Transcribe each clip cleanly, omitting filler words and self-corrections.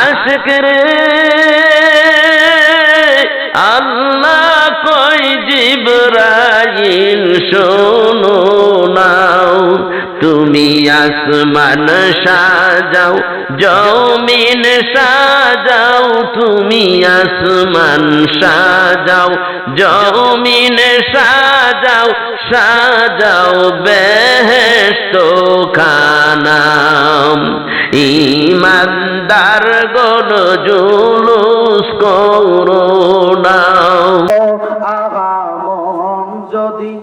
আশিক রে আল্লাহ কই জিবরাইল শোনো নাও, তুমি আসমান সাজাও জমিন সাজাও, তুমি আসমান সাজাও জমিন সাজাও, সাজাও বেহেশত খানা। ইমানদার গণ জুলুস করো না। আগামন যদি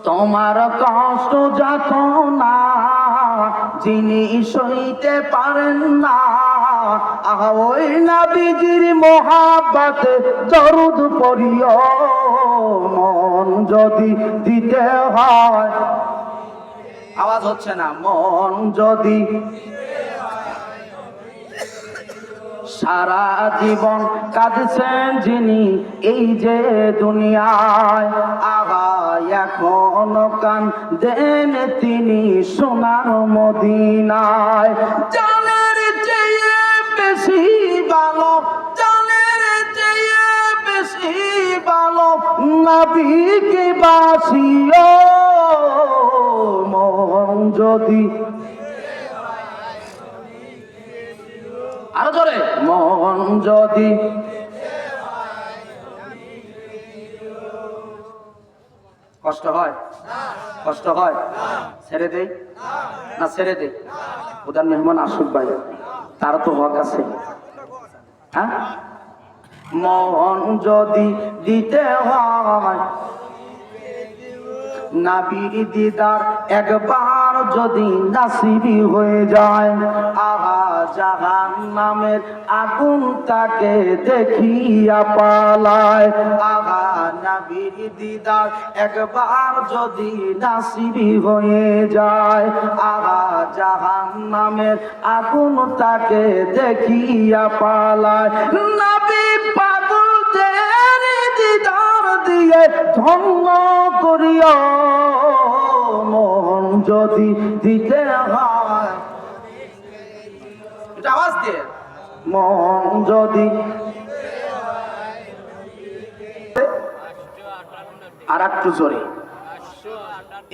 তোমার কষ্ট যাত না, যিনি সইতে পারেন না, ওই নবীজির মোহাব্বতে দরুদ পড়িও। মন যদি দিতে হয়, আওয়াজ হচ্ছে না, মন যদি সারা জীবন কাঁদছেন যিনি এই যে দুনিয়ায়, আগা এখন কান দেন তিনি সোনার মদিনায়। জানের চেয়ে বেশি ভালো, জানের চেয়ে বেশি ভালো নবীকে বাসিও। মন যদি আরো জোরে, মন যদি কষ্ট হয়, কষ্ট হয় ছেড়ে দেই না, ছেড়ে দেই। ওদের মেহমান আসুক ভাই, তার তো হক আছে। হ্যাঁ, মন যদি দিতে হয় নবীর দিদার একবার যদি নাসিবি হয়ে যায়, আহা জাহান্নামের আগুন তাকে দেখিয়া পালায়। আহা নবীর দিদার একবার যদি নাসিবি হয়ে যায়, আহা জাহান্নামের আগুন তাকে দেখিয়া পালায়। নবী পাগলদের দিদার দিয়ে ধন্য করিও। মন যদি দিতে হয়, এটা আওয়াজ দিয়ে, মন যদি আর একটু জোরে।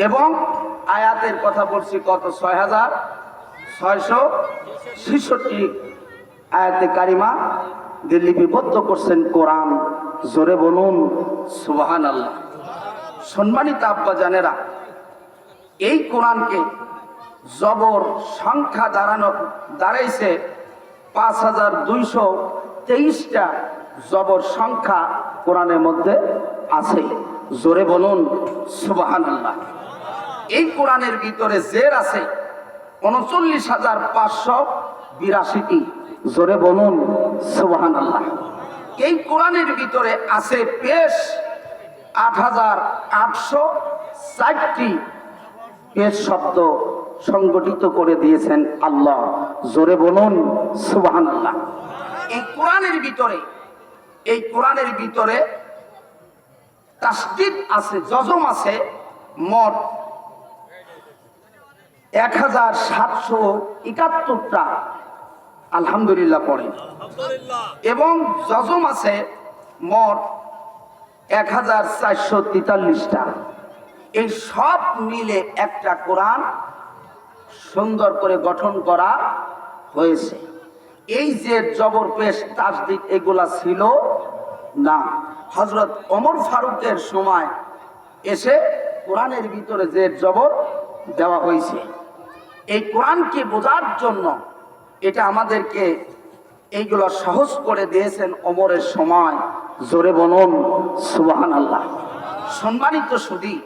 এবং আয়াতের কথা বলছি কত, 6666 আয়াতে কারিমা দিয়ে লিপিবদ্ধ করছেন কোরআন। জোরে বলুন সুবহানাল্লাহ। সম্মানিত আব্বা জানেরা, এই কোরআনকে জবর সংখ্যা দাঁড়াইছে 5223টা জবর সংখ্যা কোরআনের মধ্যে আছে। জোরে বলুন সুবহানাল্লাহ। এই কোরআনের ভিতরে জের আছে 39,582টি। জোরে বলুন সুবহানাল্লাহ। এই কোরআনের ভিতরে আছে পেশ 8,860টি পেশ শব্দ সংগঠিত করে দিয়েছেন আল্লাহ। জোরে বলুন সুবহানাল্লাহ। এই কোরআনের ভিতরে তাসদীদ আছে, যজম আছে মোট 1771টা। আলহামদুলিল্লাহ পড়ে। এবং যজম আছে মোট 1443টা। এই সব মিলে একটা কোরআন সুন্দর করে গঠন করা হয়েছে। এই যে জবর পেশ তাসদীদ এগুলা ছিল না, হযরত ওমর ফারুকের সময় এসে কোরআনের ভিতরে যে জবর দেওয়া হয়েছে। এই কোরআনকে বোঝার জন্য এটা আমাদেরকে এইগুলো সহজ করে দিয়েছেন ওমরের সময়। জোরে বলুন সুবহানাল্লাহ। সম্মানিত সুধী,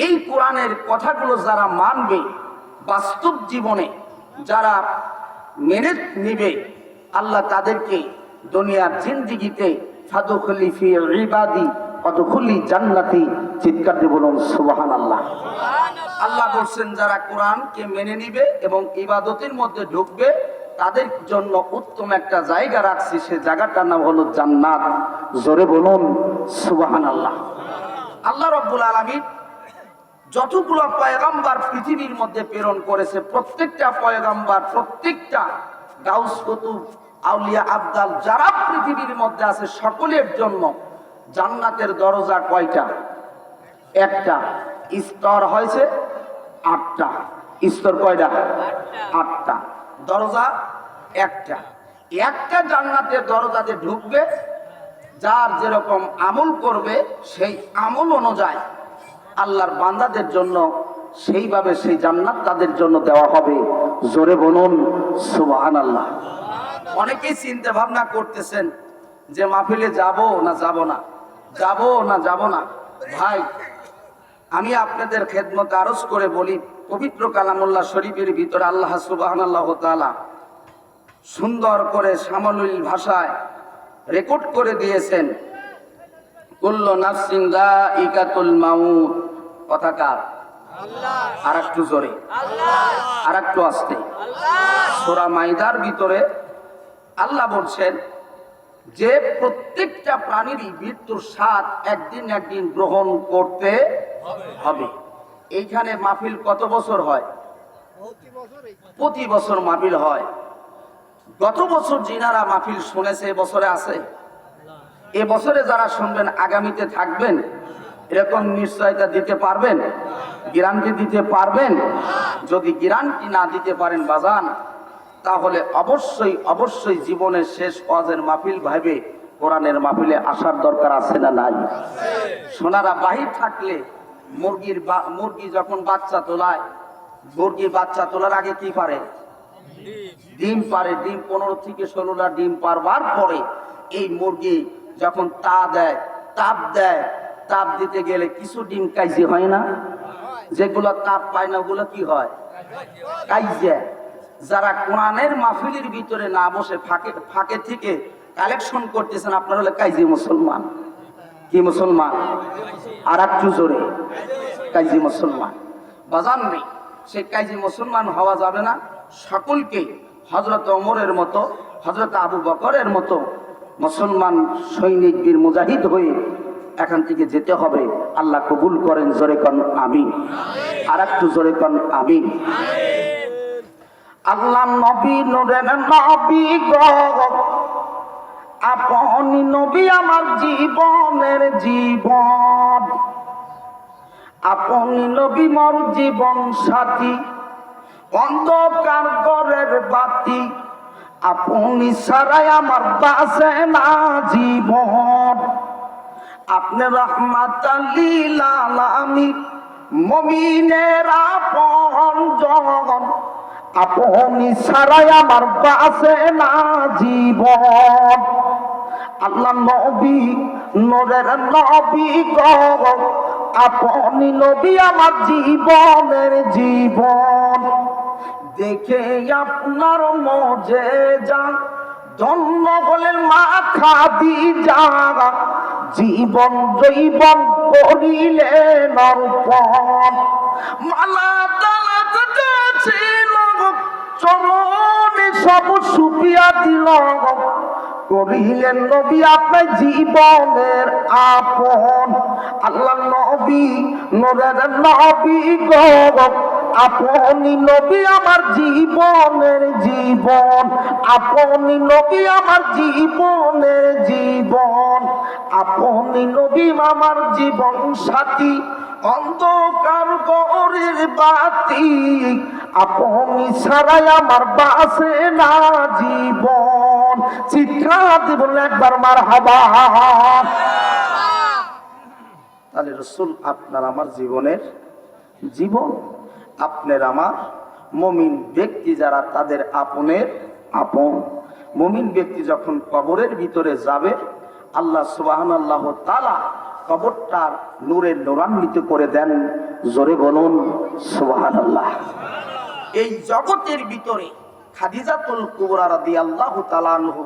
এই কোরআনের কথাগুলো যারা মানবে, বাস্তব জীবনে যারা মেনে নিবে, আল্লাহ তাদেরকে দুনিয়ার জিন্দেগিতে ফাদখুলি ফি ইবাদি ওয়াদখুলি জান্নাতি, চিৎকার দিয়ে বলুন সুবহানাল্লাহ। আল্লাহ বলছেন যারা কোরআনকে মেনে নিবে এবং ইবাদতের মধ্যে ঢুকবে তাদের জন্য উত্তম একটা জায়গা রাখছি, সে জায়গাটার নাম হলো জান্নাত। জোরে বলুন সুবহানাল্লাহ। আল্লাহ রাব্বুল আলামিন যতগুলো পয়গাম্বার পৃথিবীর মধ্যে প্রেরণ করেছে, প্রত্যেকটা পয়গাম্বার, প্রত্যেকটা গাউস কুতুব আউলিয়া আবদাল যারা পৃথিবীর মধ্যে আছে সকলের জন্য জান্নাতের দরজা কয়টা? একটা। স্তর হয়েছে 8টা। স্তর কয়টা? 8টা। দরজা একটা। একটা জান্নাতের দরজাতে ঢুকবে, যার যেরকম আমল করবে সেই আমল অনুযায়ী আল্লাহর বান্দাদের জন্য সেইভাবে সেই জান্নাত তাদের জন্য দেওয়া হবে। জোরে বলুন সুবহানাল্লাহ। অনেকেই চিন্তা ভাবনা করতেছেন যে মাহফিলে যাব না যাব না, যাব না যাব না। ভাই, আমি আপনাদের খেদমতে আরজ করে বলি, পবিত্র কালামুল্লাহ শরীফের ভিতরে আল্লাহ সুবহানাল্লাহু তাআলা সুন্দর করে সামলিল ভাষায় রেকর্ড করে দিয়েছেন, কুল্লু নাফসিন যায়িকাতুল মাউত। কথা কার? আর একটু জোরে, আর একটু আস্তে। সূরা মাইদার ভিতরে আল্লাহ বলছেন যে প্রত্যেকটা প্রাণীরই মৃত্যুর স্বাদ একদিন একদিন গ্রহণ করতে হবে। এইখানে মাহফিল কত বছর হয়? প্রতি বছর মাহফিল হয়। গত বছর যিনারা মাহফিল শুনেছে এবছরে আছে, এবছরে যারা শুনবেন আগামীতে থাকবেন, এরকম নিশ্চয়তা দিতে পারবেন? গ্যারান্টি দিতে পারবেন? যদি গ্যারান্টি না দিতে পারেন বাজান, তাহলে অবশ্যই অবশ্যই জীবনের শেষ ওয়াজের মাহফিল ভাবে কোরআনের মাহফিলে আসার দরকার আছে না নাই? সোনারা বাহির থাকলে মুরগি যখন বাচ্চা তোলায়, মুরগি বাচ্চা তোলার আগে কি পারে? ডিম পারে। ডিম 15 থেকে 16টা ডিম পারবার পরে এই মুরগি যখন তাপ দেয়, তাপ দিতে গেলে কিছু ডিম কাইজে হয় না? যেগুলো তাপ পায় না ওগুলো কি হয়? কাইজে। যারা কোরআনের মাহফিলের ভিতরে না বসে ফাঁকে থেকে কালেকশন করতেছেন, আপনারা হলে কাইজি মুসলমান। কি মুসলমান? আর একটু জোরে, কাইজি মুসলমান। বাজান নেই, সে কাইজি মুসলমান হওয়া যাবে না। সকলকে হযরত ওমরের মতো, হযরত আবু বকরের মতো মুসলমান সৈনিক বীর মুজাহিদ হয়ে এখান থেকে যেতে হবে। আল্লাহ কবুল করেন। জোরে কন আমিন। আর একটু জোরে কন আমিন। আল্লাহ নবী নূরের নবী গো, আপনি নবী আমার জীবনের জীবন, আপনি নবী মোর জীবন সাথী, অন্ধকার ঘরের বাতি, আপনি ছাড়াই আমার বাঁচে না জীবন। আপনি রাহমাতাল লিল আলামিন, মুমিনের আপনজন, আপনি ছাড়াই আমার বাঁচে না জীবন। আল্লাহ নবী নূরের নবী গো, আপনি নবী আমার জীবনের জীবন। দেখে আপনার মুজিজা ধন্য হলেন মা খাদিজা, জীবন জৈবন করিলেন অর্পণ। মালা তালাতে ছিল চরণে সব সুপিয়া দিল, করিলেন নবী আপনার জীবনের আপন। আল্লাহ নবী নূরের নবী গো, আপনি নবী আমার জীবনের জীবন, আপনি নবী আমার জীবনের জীবন, আপনি নবী আমার জীবন সাথী, অন্ধকার ঘরের বাতি, আপনি ছাড়াই আমার বাঁচে না জীবন। চিৎকার দিয়ে বললেন একবার মারহাবা। তাহলে রাসূল আপনার আমার জীবনের জীবন, আপনার আমার মুমিন ব্যক্তি যারা তাদের আপনের আপন। মুমিন ব্যক্তি যখন কবরের ভিতরে যাবে, আল্লাহ সুবহানাল্লাহু তাআলা কবরটার নূরে নূরান্বিত করে দেন। জোরে বলুন সুবহানাল্লাহ। এই জগতের ভিতরে খাদিজাতুল কুবরা রাদিয়াল্লাহু তাআলা আনহু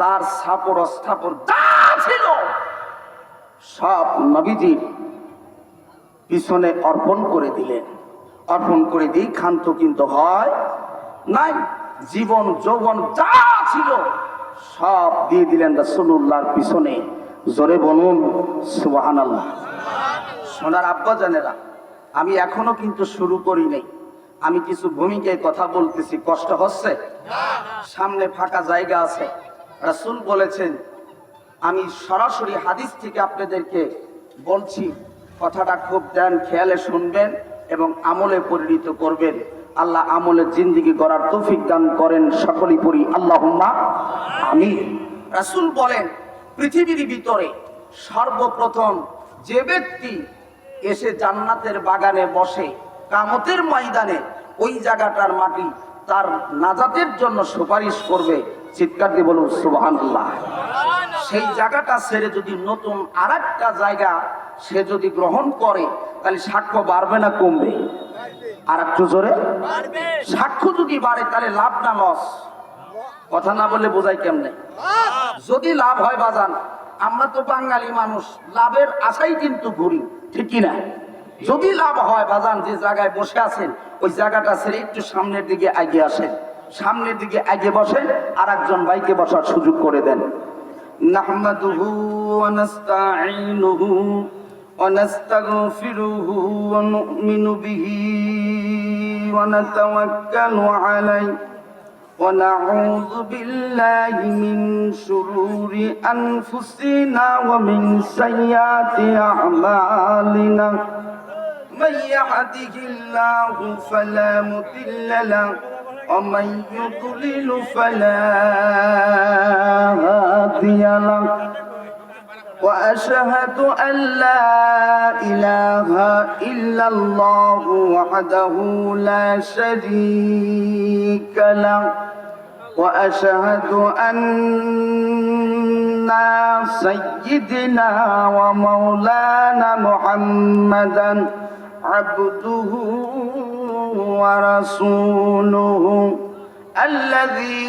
তার সাপর স্থাপর যা ছিল সব নবীজির পিছনে অর্পণ করে দিলেন। অর্পণ করে দিই ক্ষান্ত কিন্তু হয় নাই। জীবন যৌবন যা ছিল সব দিয়ে দিলেন রাসূলুল্লাহর পিছনে। জোরে বলুন সুবহানাল্লাহ। সোনার আব্বা জানেরা, আমি এখনো কিন্তু শুরু করি নাই, আমি কিছু ভূমিকায় কথা বলতেছি, কষ্ট হচ্ছে? সামনে ফাঁকা জায়গা আছে। রাসূল বলেছেন, আমি সরাসরি হাদিস থেকে আপনাদেরকে বলছি, কথাটা খুব ধ্যান খেয়ালে শুনবেন এবং আমলে পরিণত করবেন। আল্লাহ আমলের জিন্দেগি গড়ার তৌফিক দান করেন, সকলেই পড়ি আল্লাহুম্মা আমিন। রাসূল বলেন, পৃথিবীর ভিতরে সর্বপ্রথম যে ব্যক্তি এসে জান্নাতের বাগানে বসে কিয়ামতের ময়দানে, ওই জায়গাটার মাটি তার নাজাতের জন্য সুপারিশ করবে। চিৎকার দিয়ে বলুন সুবহানাল্লাহ। সেই জায়গাটা ছেড়ে যদি নতুন আরেকটা জায়গা সে যদি গ্রহণ করে, তাহলে সাক্ষ্য বাড়বে না কমবে? আর একটু জোরে। সাক্ষ্য যদি বাড়ে তাহলে লাভ না লস? কথা না বললে বোঝাই কেমনে? যদি লাভ হয় বাজান, আমরা তো বাঙালি মানুষ, লাভের আশাই কিন্তু ঘুরি, ঠিক কিনা? যদি লাভ হয় বাজান, যে জায়গায় বসে আছেন ওই জায়গাটা ছেড়ে একটু সামনের দিকে এগিয়ে আসেন, সামনের দিকে এগিয়ে বসেন, আর একজন ভাইকে বসার সুযোগ করে দেন। নাহমাদুহু ওয়া নাস্তাঈনুহু ওয়া নাস্তাগফিরুহু ওয়া নু'মিনু বিহি ওয়া নাতাওয়াক্কালু আলাইহি ওয়া নাউযু বিল্লাহি মিন শুরুরি আনফুসিনা ওয়া মিন সাইয়্যাতি আ'মালিনা। من يهده الله فلا مضل له ومن يضلل فلا هادي له وأشهد أن لا إله إلا الله وحده لا شريك له وأشهد أن سيدنا ومولانا محمدا عبده ورسوله الذي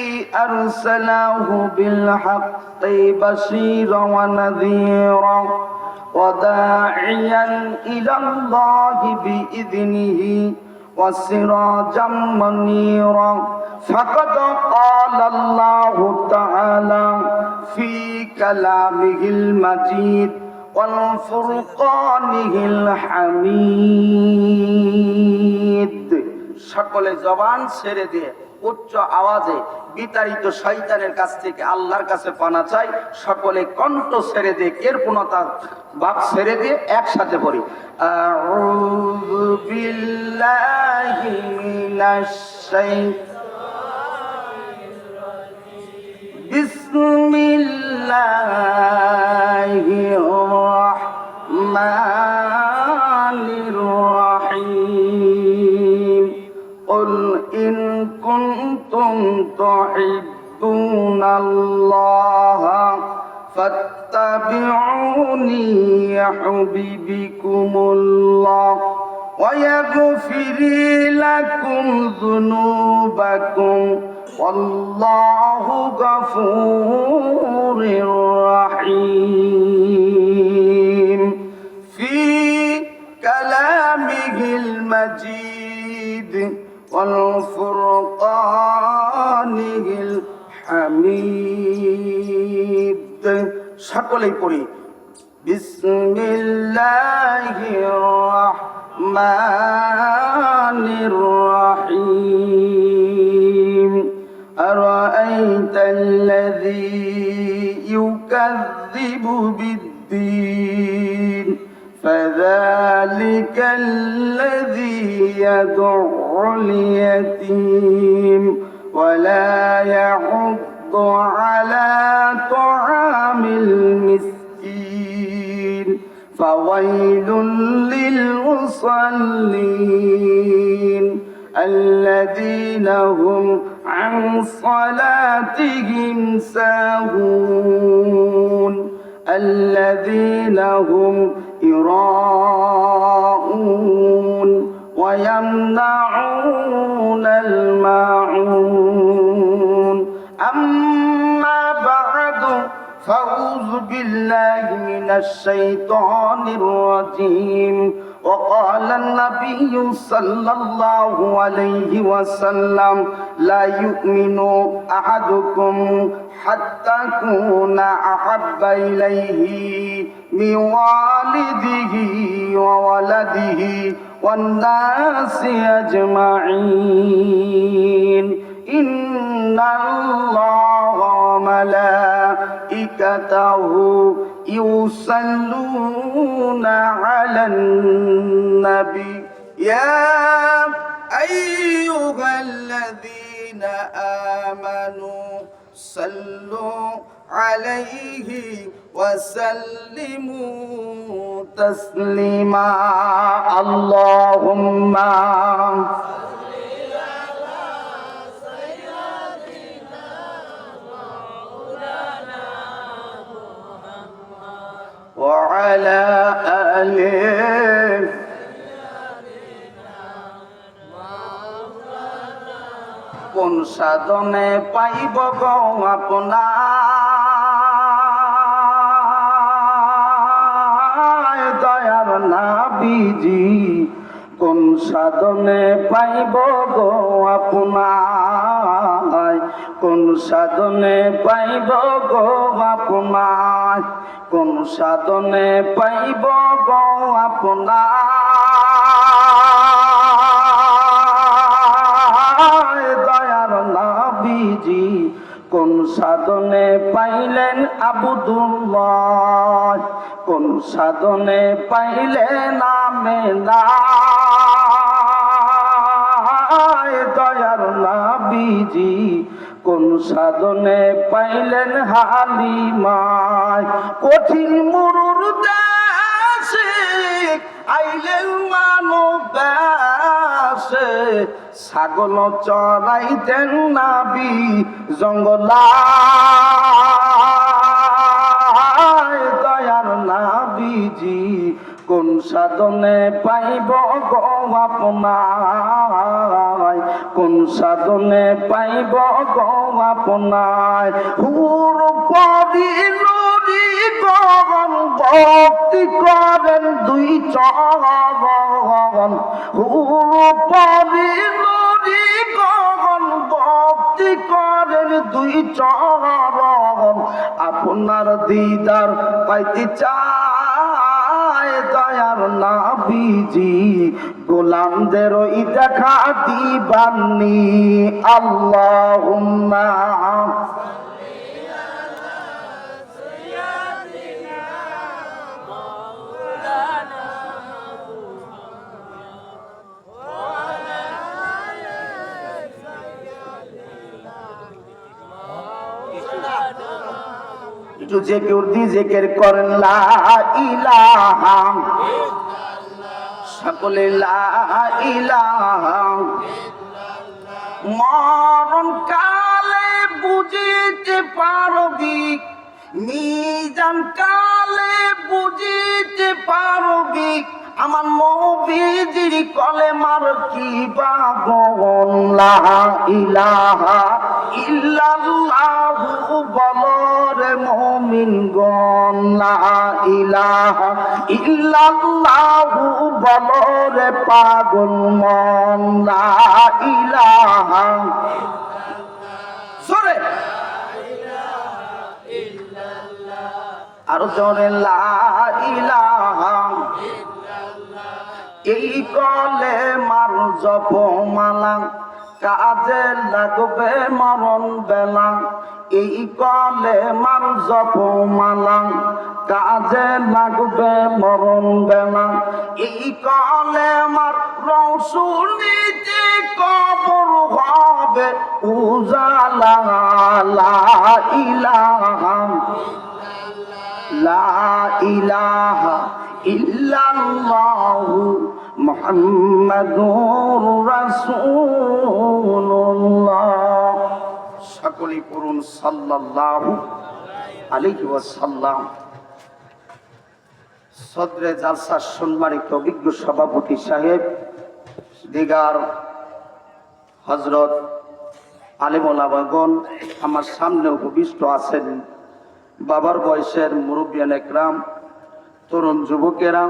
أرسله بالحق بشيرا ونذيرا وداعيا إلى الله بإذنه وسراجا منيرا. فقد قال الله تعالى في كلامه المجيد والفرقانه الحميد. সকলে জবান ছেড়ে দিয়ে উচ্চ আওয়াজে বিতাড়িত শয়তানের কাছ থেকে আল্লাহর কাছে পানা চাই। সকলে কণ্ঠ ছেড়ে দিয়ে কেরপূর্ণতা ভাব ছেড়ে দিয়ে একসাথে পড়ি, আউযু বিল্লাহি মিনাশ শাইতানির রাজিম, বিসমিল্লাহির রাহমানির রাহিম। قل إن كنتم تحبون الله فاتبعوني يحببكم الله ويغفر لكم ذنوبكم والله غفور رحيم. في كلامه المجيد والفرقانه الحميد. সকলেই পড়ি, বিসমিল্লাহির রাহমানির রাহিম। আরাআইতাল্লাযী ইউকাযযিবু বিদ্দীন فذلك الذي يدع اليتيم ولا يحض على طعام المسكين فويل للمصلين الذين هم عن صلاتهم ساهون الذين هم يراءون ويمنعون الماعون. أما بعد فأعوذ بالله من الشيطان الرجيم. وقال النبي صلى الله عليه وسلم لا يؤمن أحدكم حتى أكون أحب إليه من والده وولده والناس أجمعين إن الله وملائكته يصلون على النبي يا أيها الذين آمنوا صلوا عليه وسلموا تسليما اللهم وعلى آله কোন সাধনে পাইব গো আপনার দয়ার নাবিজি কোন সাধনে পাইব গো আপনার কোন সাধনে পাইব গো আপনার কোন সাধনে পাইব গো আপনার দয়ার নাবিজি কোন সাধনে পাইলেন আবুদুল্লাহ কোন সাধনে পাইলেন আমেনা দয়ার নাবিজি কোন সাধনে পাইলেন হালিমায় কঠিন মরুর দেশে আইলেন মানব দেশে ছাগল চড়াইতেন নাবি জঙ্গলায় দয়ার নাবিজি কোন সাধনে পাইব গো আপনার কোন সাধনে পাইব গো আপনার হুর পরি নুরি গগন ভক্তি করেন দুই চরণ হুর পরি নুরি গগন ভক্তি করেন দুই চরণ আপনার দিদার পাইতে চায় দয়ার নাবিজি গোলামদের ওই দেখা দিবানি আল্লাহুম্মা একটু জেকে উর্দি জেকের করেন লা ইলাহা সকলে লা ইলাহা মরণ কালে বুঝিতে পারবি মিজান কালে বুঝিতে পারবি আমার নবীজির কলেমার কি বাগন লা ইলাহা ইল্লাল্লাহু বলরে মুমিনগণ লা ইলাহা ইল্লাল্লাহু বলরে পাগল মন লা ইলাহা জোরে আর জোরে লা ইলাহা এই কলে মার জপ মালা কাজে লাগবে মরণ বেলা এই কলে মার জপ মালা কাজে লাগবে মরণ বেলা এই কলে মার রসুলিতে কবর হবে উজালা লা ইলাহা লা ইলাহা ইল্লাল্লাহু মুহাম্মাদুর রাসূলুল্লাহ সকলে পড়ুন সাল্লাল্লাহু আলাইহি ওয়াসাল্লাম। সদরে জালসার সম্মানিত অভিজ্ঞ সভাপতি সাহেব দিগার হযরত আলেম ওলামাগণ আমার সামনে উপবিষ্ট আছেন, বাবার বয়সের মুরব্বিয়ান একরাম, তরুণ যুবকেরা,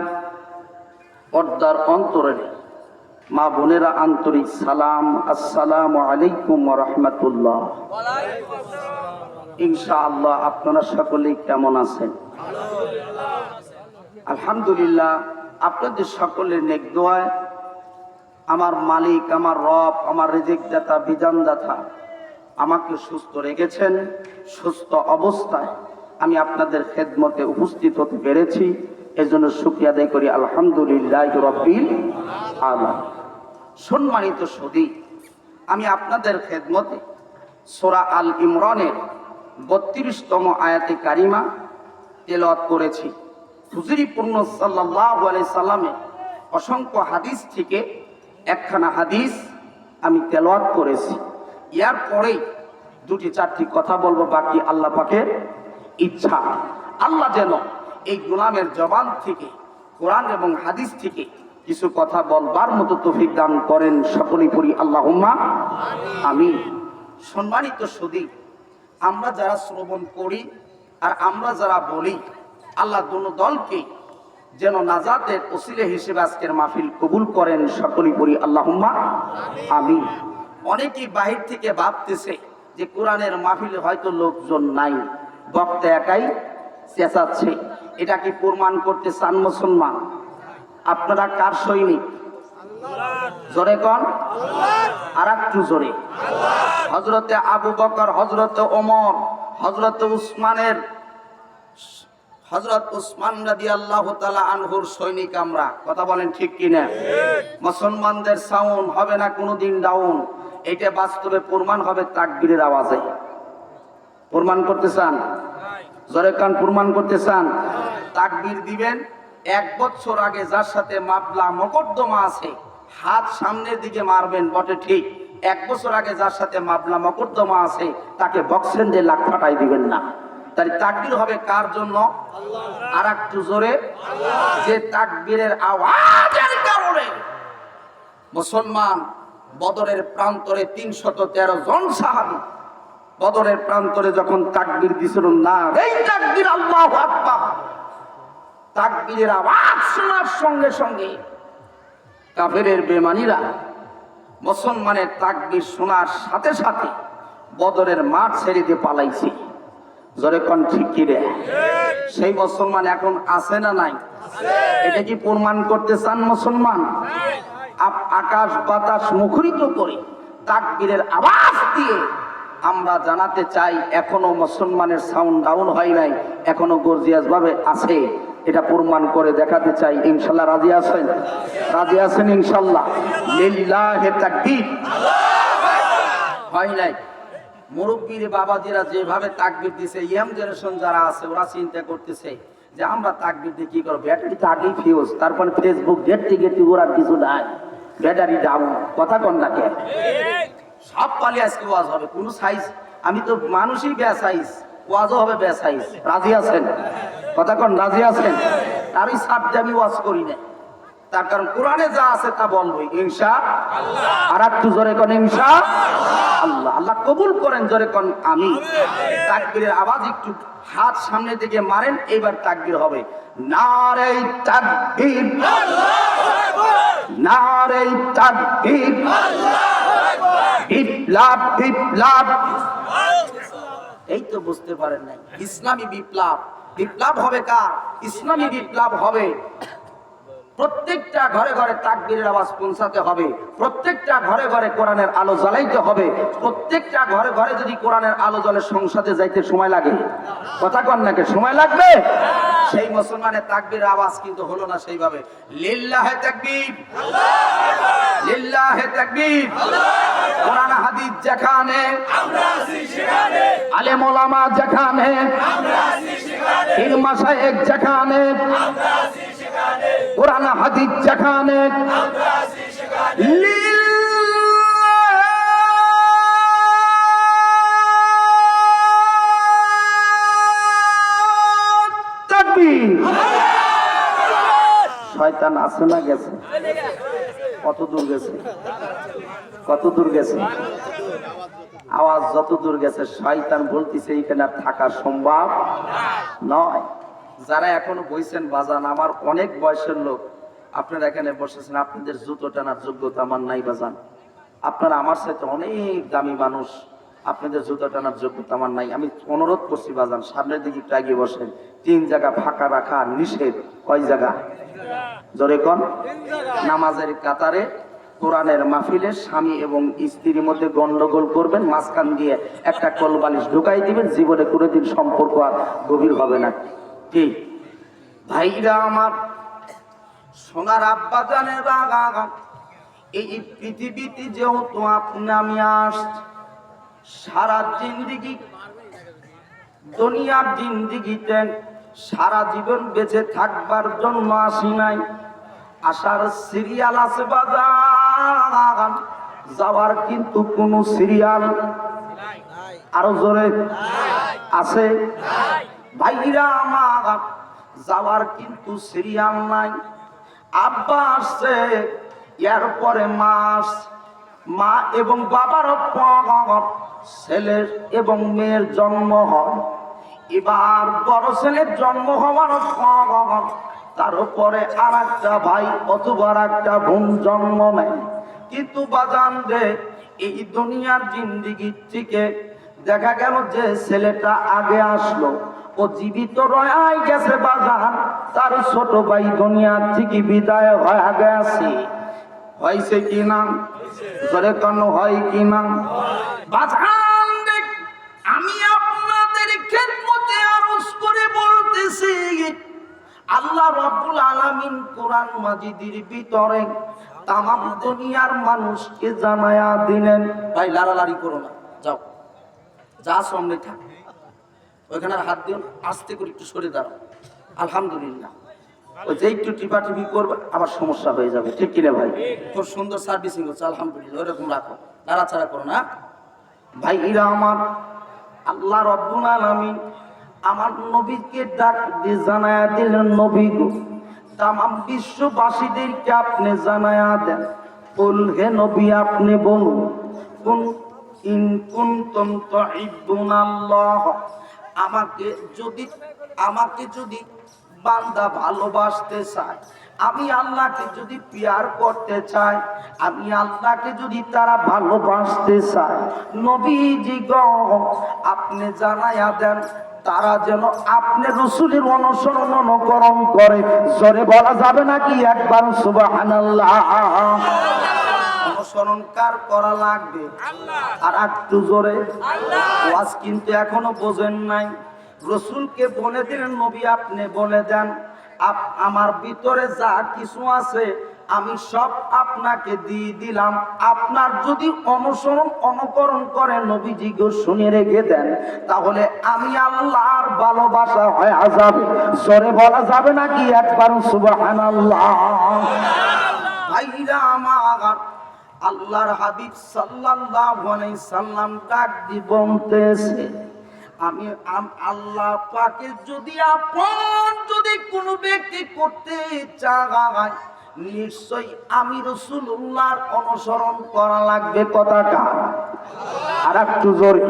পর্দার অন্তরে মা বোনেরা, আন্তরিক সালাম, আসসালামু আলাইকুম ওয়া রাহমাতুল্লাহ। ইনশাআল্লাহ আপনারা সকলেই কেমন আছেন? আলহামদুলিল্লাহ, আপনাদের সকলের নেক দোয়ায় আমার মালিক, আমার রব, আমার রিজিক দাতা, বিধান দাতা আমাকে সুস্থ রেখেছেন। সুস্থ অবস্থায় আমি আপনাদের খেদমতে উপস্থিত হতে পেরেছি, এজন্য শুকরিয়া আদায় করি আলহামদুলিল্লাহ রাব্বিল আলামিন। সম্মানিত সুধী, আমি আপনাদের খেদমতে সূরা আল ইমরানের 32তম আয়াতে কারিমা তেলাওয়াত করেছি। হুজুরি পূর্ণ সাল্লাল্লাহু আলাইহি সাল্লামের অসংখ্য হাদিস থেকে একখানা হাদিস আমি তেলাওয়াত করেছি। এর পরেই দুটি চারটি কথা বলবো, বাকি আল্লাহ পাকের ইচ্ছা। আল্লাহ যেন এই গোলামের জবান থেকে, কোরআন এবং হাদিস থেকে কিছু কথা বলবার মতো তৌফিক দান করেন। সকলেই পড়ি আল্লাহুম্মা আমিন। সম্মানিত সুধী, আমরা যারা শ্রবণ করি আর আমরা যারা বলি, আল্লাহ দুনো দলকে যেন নাজাতের ওসিলা হিসেবে আজকের মাহফিল কবুল করেন। সকলেই পড়ি আল্লাহুম্মা আমিন। অনেকেই বাহির থেকে ভাবতেছে যে কোরআনের মাহফিলে হয়তো লোকজন নাই, বক্তা একাই চেঁচাচ্ছে। এটা কি প্রমাণ করতে চান মুসলমান? আপনারা কার সৈনিক? জোরে কন, আর একটু জোরে। হযরতে আবু বকর, হযরতে ওমর, হযরতে উসমানের, হযরত উসমান রাদিয়াল্লাহু তাআলা আনহুর সৈনিক আমরা। কথা বলেন ঠিক কিনা? মুসলমানদের সাউন্ড হবে না কোনোদিন ডাউন। এটা বাস্তবে প্রমাণ হবে তাকবীরের আওয়াজে। প্রমাণ করতে চান? জোরে কান, প্রমাণ করতে চান? তাকবীর দিবেন। 1 বছর আগে যার সাথে মামলা মোকদ্দমা আছে, হাত সামনের দিকে মারবেন বটে ঠিক। 1 বছর আগে যার সাথে মামলা মোকদ্দমা আছে তাকে বক্সেন দিয়ে লাখ ফাটাই দিবেন না। তাই তাকবীর হবে কার জন্য? আর একটু জোরে। যে তাকবীরের আওয়াজের কারণে মুসলমান বদরের প্রান্তরে 313 জন সাহাবী বদরের প্রান্তরে যখন তাকবীর দিছিল, না এই তাকবীর আল্লাহু আকবার, তাকবীরের আওয়াজ শোনার সঙ্গে সঙ্গে কাফেরের বেঈমানীরা মুসলমানের তাকবীর শোনার সাথে সাথে বদরের মাঠ ছেড়ে দিয়ে পালাইছে। জোরে কোন ঠিক কি রে? সেই মুসলমান এখন আছে না নাই? এটা কি প্রমাণ করতে চান মুসলমান? আকাশ বাতাস মুখরিত করে তাকবীরের আওয়াজ দিয়ে আমরা জানাতে চাই এখনো মুসলমানের সাউন্ড ডাউন হয় নাই, এখনো গর্জিয়াস ভাবে আছে। এটা প্রমাণ করে দেখাতে চাই। ইনশাআল্লাহ রাজি আছেন? রাজি আছেন ইনশাআল্লাহ? লিল্লাহি তাকবীর। হয় নাই? মুরব্বীর বাবাজিরা যেভাবে তাকবীর দিছে, ইয়াং জেনারেশন যারা আছে ওরা চিন্তা করতেছে যে আমরা তাকবীর দিয়ে কি করব? ব্যাটারি তো আগেই ফিউজ, তারপরে ফেসবুক ঘেটতে ঘেটতে ওরা কিছু নাই, ব্যাটারি ডাউন। কথা কন না কে? সব পালি আজকে ওয়াজ হবে, কোন সাইজ? আমি তো মানুষই বে সাইজ, ওয়াজও হবে বে সাইজ। রাজি আছেন? কথা কন, রাজি আছেন? তারই সাথে আমি ওয়াজ করি না, তার কারণ কোরআনে যা আছে তা বলবই ইনশাআল্লাহ। আর একটু জোরে কোন ইনশাআল্লাহ। আল্লাহ কবুল করেন। জোরে কোন আমিন। তাকবীরের আওয়াজ একটু হাত সামনের দিকে মারেন, এইবার তাকবীর হবে। নারে তাকবীর, আল্লাহু আকবার, নারে তাকবীর, আল্লাহু আকবার, বিপ্লব বিপ্লব। এই তো বুঝতে পারেন নাই, ইসলামী বিপ্লব। বিপ্লব হবে কার? ইসলামী বিপ্লব হবে। প্রত্যেকটা ঘরে ঘরে তাকবীরের আওয়াজ পৌঁছাতে হবে, প্রত্যেকটা ঘরে ঘরে কোরআনের আলো জ্বালাইতে হবে। প্রত্যেকটা ঘরে ঘরে যদি কোরআনের আলো জ্বলে সংসদে যাইতে সময় লাগে, কথা কন নাকি? সময় লাগবে। সেই মুসলমানের তাকবীরের আওয়াজ কিন্তু হলো না সেইভাবে। লিল্লাহি তাকবীর, আল্লাহু আকবার, লিল্লাহি তাকবীর, আল্লাহু আকবার। কোরআন হাদিস যেখানে আমরা আছি সেখানে, আলেম ওলামা যেখানে আমরা আছি সেখানে, পীর মাশায়েখ যেখানে আমরা আছি সেখানে, কোরআন হাদিস যেখানে আমরা আছি সেখানে। শয়তান আছে না গেছে? কত দূর গেছে? কত দূর গেছে? আওয়াজ যত দূর গেছে শয়তান বলতেছে এখানে আর থাকা সম্ভব নয়। যারা এখনো বইছেন বাজান, আমার অনেক বয়সের লোক আপনারা এখানে বসেছেন, আপনাদের জুতো টানার যোগ্যতা আমার নাই বাজান। আপনারা আমার সাথে অনেক দামি মানুষ, আপনাদের জুতো টানার যোগ্যতা আমার নাই। আমি অনুরোধ করছি বাজান, সামনের দিকে একটু এগিয়ে বসেন। 3 জায়গা ফাঁকা রাখা নিষেধ। কয় জায়গা? জোরে কোন? নামাজের কাতারে কোরআনের মাহফিলে স্বামী এবং স্ত্রীর মধ্যে গন্ডগোল করবেন, মাঝখান দিয়ে একটা কলবালিশ ঢুকাই দিবেন, জীবনে কোনোদিন সম্পর্ক আর গভীর হবে না। কি ভাইরা আমার, সোনার আব্বা জানে বাগা, এই পৃথিবীতে যেহেতু আপনি আমি আসছি, সারা জিন্দিগি দুনিয়ার জিন্দিগিতে সারা জীবন বেঁচে থাকবার জন্য আসি নাই। আসার সিরিয়াল আছে বাজার, যাওয়ার কিন্তু কোনো সিরিয়াল আরো জোরে আছে। ভাইরা আমার, যাওয়ার কিন্তু সিরিয়াল নাই। আব্বা আসছে, এরপরে মা আসছে। মা এবং বাবার পর ছেলের এবং মেয়ের জন্ম হয়। এবার বড় ছেলের জন্ম হওয়ার পর তার উপরে আর একটা ভাই অথবা আর একটা বোন জন্ম নেয়। কিন্তু বাজান রে, এই দুনিয়ার জিন্দিগি থেকে দেখা গেল যে ছেলেটা আগে আসলো, ও জীবিত রয়ে গেছে বাজান, তার ছোট ভাই দুনিয়ার থেকে বিদায় হয়ে গেছে। হয়েছে কি না? জোরে কেন হয় কি না? বাজান রে, আমি আপনাদের খেদমতে আরজ করে বলতেছি, আল্লাহ রাব্বুল আলামিন কোরআন মাজিদের ভিতরে তামাম দুনিয়ার মানুষকে জানায়া দিলেন। ভাই লাড়ালাড়ি করো না, যাও যা সামনে থাক, ওইখানে হাত দিও, আস্তে করে একটু সরে দাঁড়াও। আলহামদুলিল্লাহ, ওই যে একটু টিপাটিপি করবে আবার সমস্যা হয়ে যাবে, ঠিক কিনা ভাই? খুব সুন্দর সার্ভিসিং হচ্ছে, আলহামদুলিল্লাহ, ওইরকম রাখো, নাড়াচাড়া করো না। ভাই এরা আমার, আল্লাহ রাব্বুল আলামিন আমার নবীকে ডাক দিয়ে জানায়া দিলেন, নবী গো, তামাম বিশ্ববাসীদেরকে আপনি জানায়া দেন, কুল হে নবী আপনি বলুন, কুন ইন কুনতুম তুহিব্বুনাল্লাহ, আমাকে যদি বান্দা ভালোবাসতে চায়, আমি আল্লাহকে যদি পিয়ার করতে চাই, আমি আল্লাহকে যদি তারা ভালোবাসতে চায়, নবীজি গো আপনি জানায়া দেন তারা যেন আপনি রাসূলের অনুসরণ অনুকরণ করে। জোরে বলা যাবে নাকি একবার সুবহানাল্লাহ? অনুসরণ কার করা লাগবে? আর একটু জোরে। ওয়াজ কিন্তু এখনো বোঝেন নাই। রাসূলকে বলে দিলেন, নবী আপনি বলে দেন, আমার ভিতরে যা কিছু আছে আমি সব আপনাকে দিয়ে দিলাম, আপনার যদি অনুসরণ অনুকরণ করে নবীজি গো শুনে রেখে দেন, তাহলে আমি আল্লাহর ভালোবাসা হয়ে যাবে। জোরে বলা যাবে নাকি একবার সুবহানাল্লাহ? ভাইরা আমার, আল্লাহর হাবিব সাল্লাল্লাহু আলাইহি সাল্লাম ডাক দিয়ে বলতেছে, আমি আল্লাহ পাকে যদি আপন যদি কোনো ব্যক্তি করতে চায়, নিশ্চয়ই আমি রাসূলুল্লাহর অনুসরণ করা লাগবে। কথাটা আর একটু জোরে।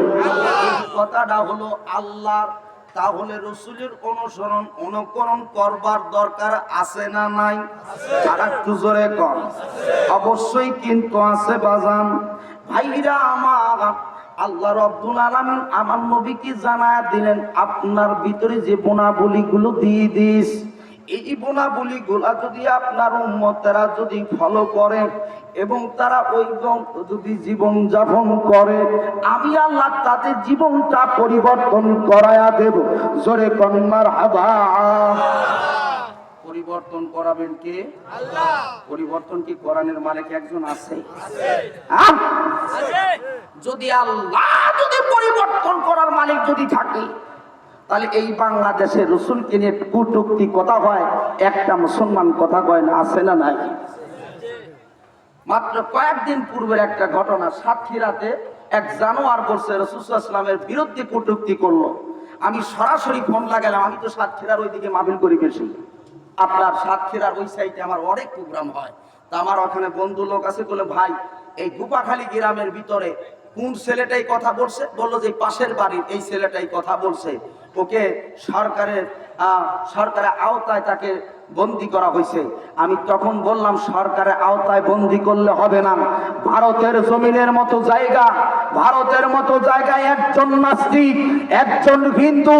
এই কথাটা হলো আল্লাহর, তাহলে রাসূলের অনুসরণ অনুকরণ করবার দরকার আছে না নাই? আর একটু জোরে কর। অবশ্যই কিন্তু আছে বাজান। ভাইরা আমার, আল্লাহ রাব্বুল আলামিন আমার নবীকে জানায়া দিলেন, আপনার ভিতরে যে গুণাবলীগুলো দিয়ে দিস, এই গুণাবলীগুলা যদি আপনার উম্মতেরা যদি ফলো করে এবং তারা ওইরকম যদি জীবন যাপন করে, আমি আল্লাহ তাদের জীবনটা পরিবর্তন করায়া দেব। জোরে কোন মারহাবা। পরিবর্তন করাবেন কে? আল্লাহ। পরিবর্তন কি কোরআনের মালিক একজন আছে? যদি আল্লাহ যদি পরিবর্তন করার মালিক যদি থাকে, তাহলে এই বাংলাদেশে রাসূলকে নিয়ে কটূক্তি কথা হয়, একটা মুসলমান কথা কয় না, আছে না নাই? মাত্র কয়েকদিন পূর্বের একটা ঘটনা, সাতক্ষীরাতে এক জানোয়ার বলছে রাসূল সাল্লাল্লাহু আলাইহি ওয়াসাল্লামের বিরুদ্ধে কটূক্তি করলো। আমি সরাসরি ফোন লাগালাম, আমি তো সাতক্ষীরার ওইদিকে মাহফিল করি বেশি, আপনার সাতক্ষীরার ওই সাইডে আমার অনেক প্রোগ্রাম হয়। তা আমার ওখানে বন্ধু লোক আছে, বলে ভাই এই গুপাখালী গ্রামের ভিতরে কোন ছেলেটাই কথা বলছে? বললো যে পাশের বাড়ির এই ছেলেটাই কথা বলছে, ওকে সরকারের আওতায় তাকে বন্দি করা হয়েছে। আমি তখন বললাম, সরকারের আওতায় বন্দি করলে হবে না, ভারতের জমিনের মতো জায়গা, ভারতের মতো জায়গায় একজন নাস্তিক, একজন হিন্দু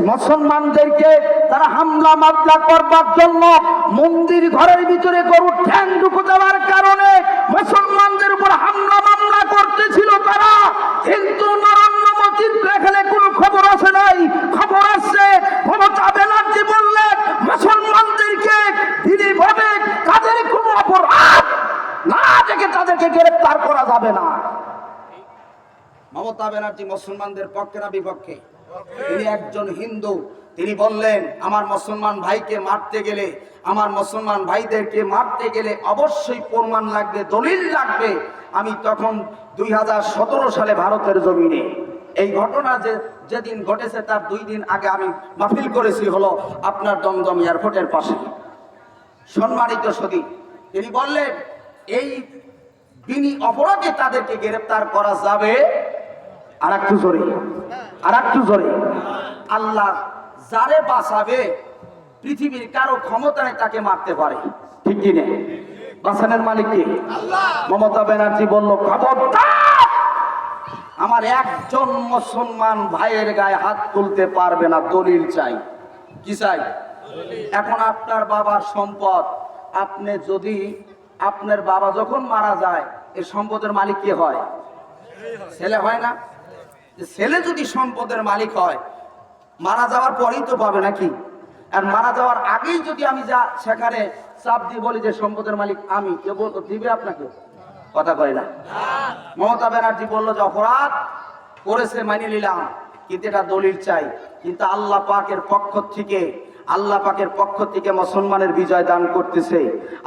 মুসলমানদেরকে তারা হামলা মামলা করবার জন্য মন্দির ঘরের ভিতরে গরুর ঠ্যাং ঢুকে দেওয়ার কারণে মুসলমানদের উপর হামলা মামলা করতেছিল তারা। কিন্তু নরেন্দ্র মোদীর এখানে কোনো খবর আসে নাই। খবর আসছে মমতা ব্যানার্জি বললেন মুসলমানদেরকে বিধিভাবে তাদের কোনো অপরাধ না দেখে তাদেরকে গ্রেফতার করা যাবে না। মমতা ব্যানার্জি মুসলমানদের পক্ষে না বিপক্ষে? তিনি একজন হিন্দু, তিনি বললেন আমার মুসলমান ভাইকে মারতে গেলে, আমার মুসলমান ভাইদেরকে মারতে গেলে অবশ্যই প্রমাণ লাগবে, দলিল লাগবে। আমি তখন 2017 সালে ভারতের জমিনে এই ঘটনা যেদিন ঘটেছে তার 2 দিন আগে আমি মাহফিল করেছি হলো আপনার দমদম এয়ারপোর্টের পাশে। সম্মানিত সদী, তিনি বললেন এই বিনি অপরাধে তাদেরকে গ্রেফতার করা যাবে। আর একটু জোরে আল্লাহ যারে বাঁচাবে পৃথিবীর কারো ক্ষমতা নেই তাকে মারতে পারে, ঠিক কি না? বাঁচানোর মালিক কে? মমতা ব্যানার্জি বলল খবরদার, আমার একজন মুসলমান ভাইয়ের গায়ে হাত তুলতে পারবে না, দলিল চাই। কি চাই? এখন আপনার বাবার সম্পদ, আপনি যদি আপনার বাবা যখন মারা যায় এই সম্পদের মালিক কে হয়? ছেলে হয় না? ছেলে যদি সম্পদের মালিক হয় মারা যাওয়ার পরেই তো পাবে নাকি? আর মারা যাওয়ার আগেই যদি আমি যা সেখানে চাপ দিয়ে বলি যে সম্পদের মালিক আমি, কে দিবে আপনাকে? কথা কয় না। মমতা ব্যানার্জি বললো যে অপরাধ করেছে মানি নিলাম, কিন্তু এটা দলিল চাই। কিন্তু আল্লাহ পাকের পক্ষ থেকে মুসলমানের বিজয় দান করতেছে।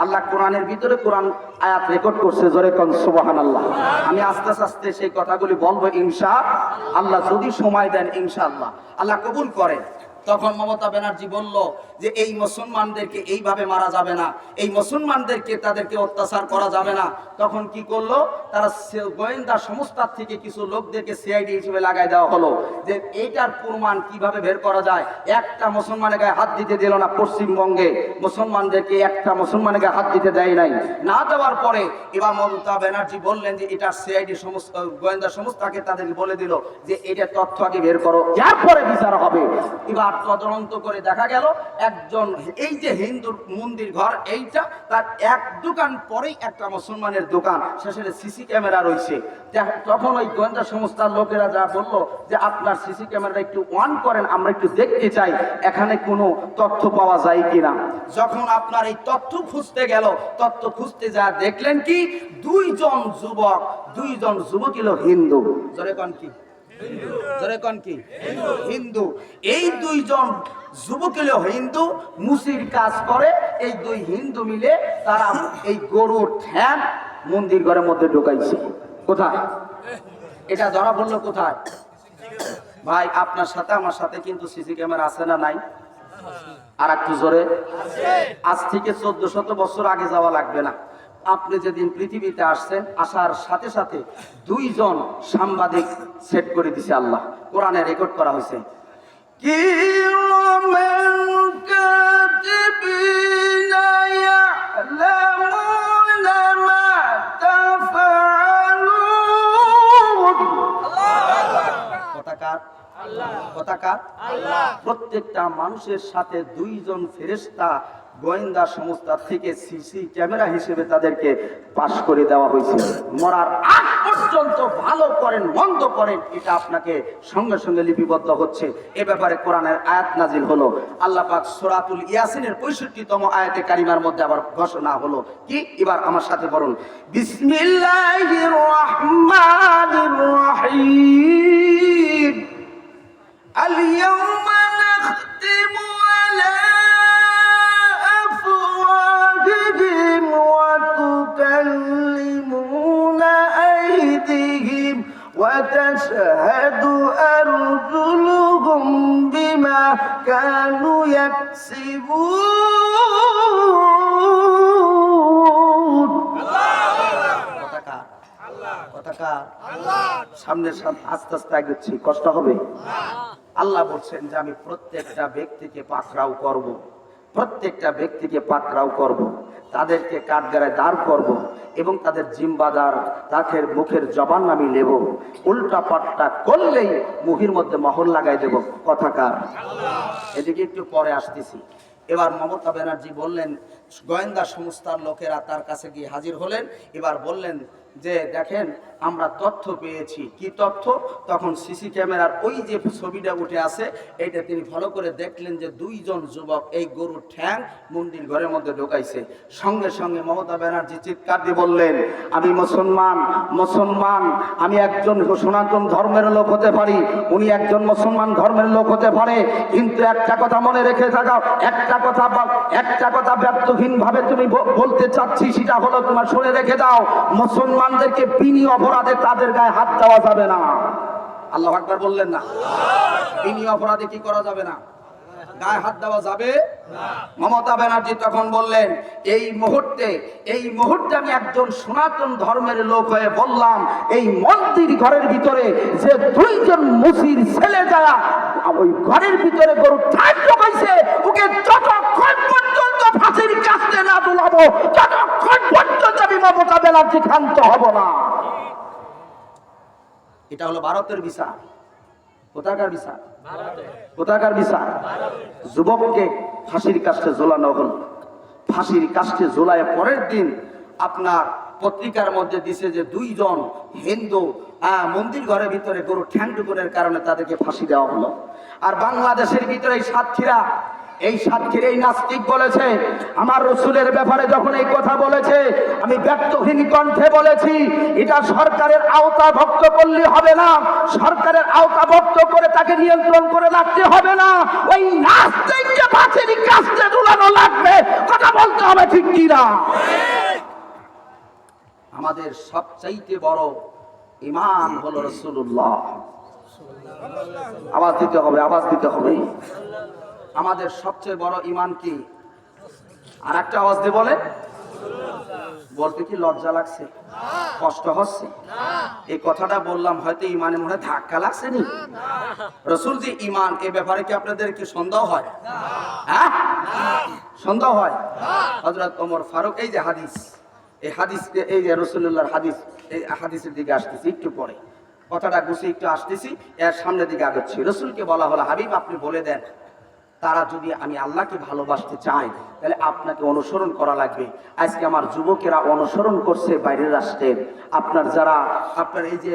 আল্লাহ কোরআনের ভিতরে কোরআন আয়াত রেকর্ড করছে, জোরে কোন সুবহানাল্লাহ। আমি আস্তে আস্তে সেই কথাগুলি বলবো ইনশাআল্লাহ, যদি সময় দেন ইনশাআল্লাহ আল্লাহ কবুল করেন। তখন মমতা ব্যানার্জি বলল যে এই মুসলমানদেরকে এইভাবে মারা যাবে না, এই মুসলমানদেরকে তাদেরকে অত্যাচার করা যাবে না। তখন কি করলো তারা? গোয়েন্দা সংস্থার থেকে কিছু লোকদেরকে সিআইডি হিসেবে লাগাই দেওয়া হলো যে এইটার প্রমাণ কিভাবে বের করা যায়। একটা মুসলমানের গায়ে হাত দিতে দিল না পশ্চিমবঙ্গে, মুসলমানদেরকে একটা মুসলমানের গায়ে হাত দিতে দেয় নাই। না দেওয়ার পরে এবার মমতা ব্যানার্জি বললেন যে এটা সিআইডি গোয়েন্দা সংস্থাকে তাদেরকে বলে দিল যে এটা তথ্য আগে বের করো, এরপরে বিচার হবে। এবার তদন্ত করে দেখা গেল একজন, এই যে হিন্দুর মন্দির ঘর এইটা, তার এক দোকান পরেই একটা মুসলমানের দোকান, সেখানে সিসি ক্যামেরা রয়েছে। তখন ওই গোয়েন্দা সংস্থার লোকেরা যা বললো যে আপনার সিসি ক্যামেরাটা একটু অন করেন, আমরা একটু দেখতে চাই এখানে কোনো তথ্য পাওয়া যায় কিনা। যখন আপনার এই তথ্য খুঁজতে গেল, তথ্য খুঁজতে যা দেখলেন কি দুইজন যুবক হলো হিন্দু। জোরে কোন কি? হিন্দু। এই দুইজন যুবক হলো হিন্দু, মুসির কাজ করে। এই দুই হিন্দু মিলে তারা এই গরুর ঠ্যাং মন্দির ঘরের মধ্যে ঢুকাইছে। কোথায়? এটা ধরা পড়লো কোথায়? ভাই আপনার সাথে আমার সাথে কিন্তু সিসি ক্যামেরা আছে না নাই? আর একটু জোরে। আজ থেকে 1400 বছর আগে যাওয়া লাগবে না। আপনি যেদিন পৃথিবীতে আসছেন, আসার সাথে সাথে দুইজন সাংবাদিক সেট করে দিছে আল্লাহ, কোরআনে রেকর্ড করা হয়েছে। প্রত্যেকটা মানুষের সাথে দুইজন ফেরেশতা গোয়েন্দা সংস্থা থেকে সিসি ক্যামেরা হিসেবে তাদেরকে পাশ করে দেওয়া হয়েছে। মরার আগ পর্যন্ত ভালো করেন মন্দ করেন এটা আপনাকে সঙ্গে সঙ্গে লিপিবদ্ধ হচ্ছে। এ ব্যাপারে কোরআনের আয়াত নাজিল হলো। আল্লাহ পাক সূরাতুল ইয়াসিনের 65তম আয়াতে কারিমার মধ্যে আবার ঘোষণা হলো কি? এবার আমার সাথে পড়ুন, বিসমিল্লাহির রহমানির রহিম। اليوم نختم على أفواههم وتكلمنا أيديهم وتشهد أرجلهم بما كانوا يكسبون। সামনে আস্তে আস্তে আগাচ্ছি, কষ্ট হবে। আল্লাহ বলছেন যে আমি প্রত্যেকটা ব্যক্তিকে পাকড়াও করব, প্রত্যেকটা ব্যক্তিকে পাকড়াও করব, তাদেরকে কাঠগড়ায় দাঁড় করব এবং তাদের জিম্বাদার তাদের মুখের জবান আমি নেব। উল্টা পাল্টা করলেই মুখের মধ্যে মোহর লাগাই দেব। কথাকার এদিকে একটু পরে আসতেছি। এবার মমতা ব্যানার্জি বললেন, গোয়েন্দা সংস্থার লোকেরা তার কাছে গিয়ে হাজির হলেন। এবার বললেন যে দেখেন আমরা তথ্য পেয়েছি। কি তথ্য? তখন সিসি ক্যামেরার ওই যে ছবিটা উঠে আছে এটা তিনি ভালো করে দেখলেন যে দুইজন যুবক এই গরুর ঠ্যাং মন্দির ঘরের মধ্যে ঢোকাইছে। সঙ্গে সঙ্গে মমতা ব্যানার্জি চিৎকার দিয়ে বললেন, আমি মুসলমান, আমি একজন সনাতন ধর্মের লোক হতে পারি, উনি একজন মুসলমান ধর্মের লোক হতে পারে, কিন্তু একটা কথা মনে রেখে থাকাও, একটা কথা ব্যর্থহীন ভাবে তুমি বলতে চাচ্ছি, সেটা হলো তোমার শুনে রেখে দাও, মুসলমানদেরকে বিনি অপরাধে তাদের গায়ে হাত দেওয়া যাবে না। আল্লাহু আকবার বললেন না? বিনি অপরাধে কি করা যাবে না? গায়ে হাত দেওয়া যাবে না। মমতা ব্যানার্জি তখন বললেন, এই মুহূর্তে আমি একজন সনাতন ধর্মের লোক হয়ে বললাম, এই মন্দির ঘরের ভিতরে যে দুইজন মুসির ছেলে যারা ওই ঘরের ভিতরে গরু ঠাক ঢোকাইছে, ওকে যতক্ষণ পর্যন্ত ফাঁসির কাস্তে না তোলাবো, ততক্ষণ পর্যন্ত আমি মমতা ব্যানার্জি ক্ষান্ত হব না। এটা হলো ভারতের বিচার। কোথাকার বিচার? কোথাকার বিচার? যুবককে ফাঁসির কাস্টে ঝোলানো হল। ফাঁসির কাস্টে ঝোলায় পরের দিন আপনার পত্রিকার মধ্যে দিছে যে দুইজন হিন্দু মন্দির ঘরের ভিতরে গরু ঠ্যাং টুকুনের কারণে তাদেরকে ফাঁসি দেওয়া হলো। আর বাংলাদেশের ভিতরে এই সাতক্ষীরা এই নাস্তিক বলেছে, আমার রসুলের ব্যাপারে যখন এই কথা বলেছে, আমি ব্যর্থহীন কণ্ঠে বলেছি, এটা সরকারের আওতাভুক্ত করলে হবে না, সরকারের আওতাভুক্ত করে তাকে নিয়ন্ত্রণ করে রাখতে হবে না, ওই নাস্তিককে ফাঁসির কাস্টে ঝুলানো লাগবে। কথা বলতে হবে, ঠিক কি না? আমাদের সবচাইতে বড় ঈমান হলো রাসূলুল্লাহ। আওয়াজ দিতে হবে। আমাদের সবচেয়ে বড় ঈমান কি? আর একটা আওয়াজ দিয়ে বলে, বলতে কি লজ্জা লাগছে? কষ্ট হচ্ছে? এই কথাটা বললাম হয়তো ঈমানে মনে ধাক্কা লাগছে নি? রাসূল যে ঈমান, এ ব্যাপারে কি আপনাদের কি সন্দেহ হয়? হ্যাঁ, সন্দেহ হয়? হযরত ওমর ফারুক, এই যে হাদিস, এই হাদিসকে, এই যে রাসূলুল্লাহর হাদিস, এই হাদিসের দিকে আসতেছি একটু পরে, কথাটা গুছিয়ে একটু আসতেছি, এর সামনের দিকে আগাচ্ছি। রাসূলকে বলা হলো, হাবিব আপনি বলে দেন, তারা যদি আমি আল্লাহকে ভালোবাসতে চাই তাহলে আপনাকে অনুসরণ করা লাগবে। আজকে আমার যুবকেরা অনুসরণ করছে বাইরের রাষ্ট্রের। আপনার এই যে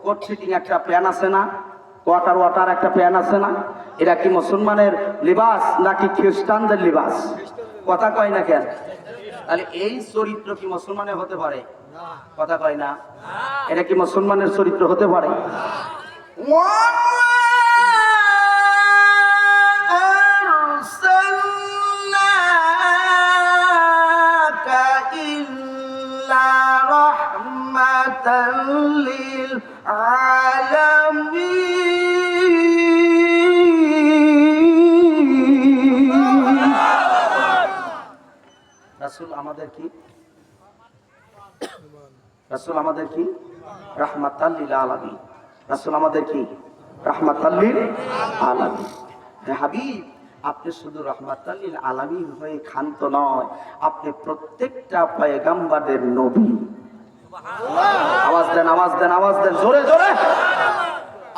কোট ফিটিং একটা প্যান আছে না, ওয়াটার একটা প্যান আছে না, এটা কি মুসলমানের লিবাস নাকি খ্রিস্টানদের লিবাস? কথা কয় না কেন? তাহলে এই চরিত্র কি মুসলমানের হতে পারে? কথা কয় না? এটা কি মুসলমানের চরিত্র হতে পারে? রাসূল আমাদের কি? রাসূল আমাদের কি? রাহমাতাল লিল আলামিন। রাসূল আমাদের কি? রাহমাতাল লিল আলামিন। হে হাবিব, আপনি শুধু রাহমাতাল লিল আলামিন হয়ে ক্ষান্ত নয়, আপনি প্রত্যেকটা পয়গম্বরের নবী। আওয়াজ দেন জোরে জোরে।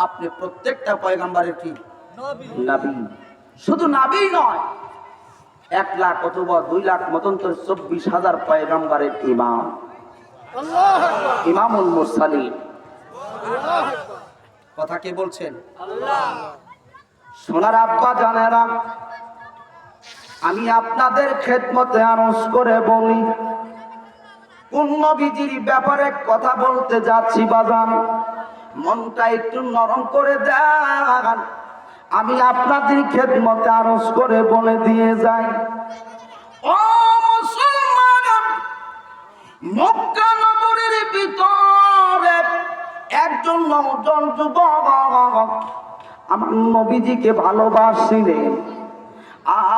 আপনি প্রত্যেকটা পয়গম্বরের কি? নবী। শুধু নবী নয়, 1 লাখ অথবা 2 লাখ মতন্তর 24,000 পয়গম্বরের ইমাম, ইমামুল মুরসালিন। কথা কে বলছেন? সোনার আব্বা জানেরা, আমি আপনাদের খেদমতে আরজ করে বলি, কোন নবীজির ব্যাপারে কথা বলতে যাচ্ছি বাজান, মনটা একটু নরম করে দেন। আমি আপনাদের খেদমতে আরজ করে বলে দিয়ে যাই, ও মুসলমান, মক্কা নগরীর ভিতরে একজন নওজোয়ান যুবক আমার নবীজিকে ভালোবাসিলেন।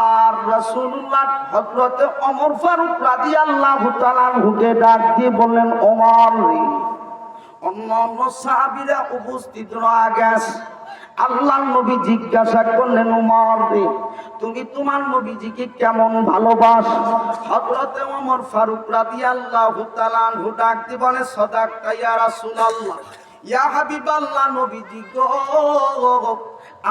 আর রাসূলুল্লাহ হযরত ওমর ফারুক রাদিয়াল্লাহু তাআলা আনহুকে ডাক দিয়ে বললেন, ওমর রে। অন্যান্য সাহাবীরা উপস্থিত রয়ে গেছে। আল্লাহর নবী জিজ্ঞাসা করলেন, ওমর রে, তুমি তোমার নবীজিকে কেমন ভালোবাসো? হযরতে ওমর ফারুক রাদিয়াল্লাহু তাআলা আনহু ডাক দিয়ে বলে, সাদাকতা ইয়া রাসূলুল্লাহ, ইয়া হাবিবাল্লাহ, নবীজি গো,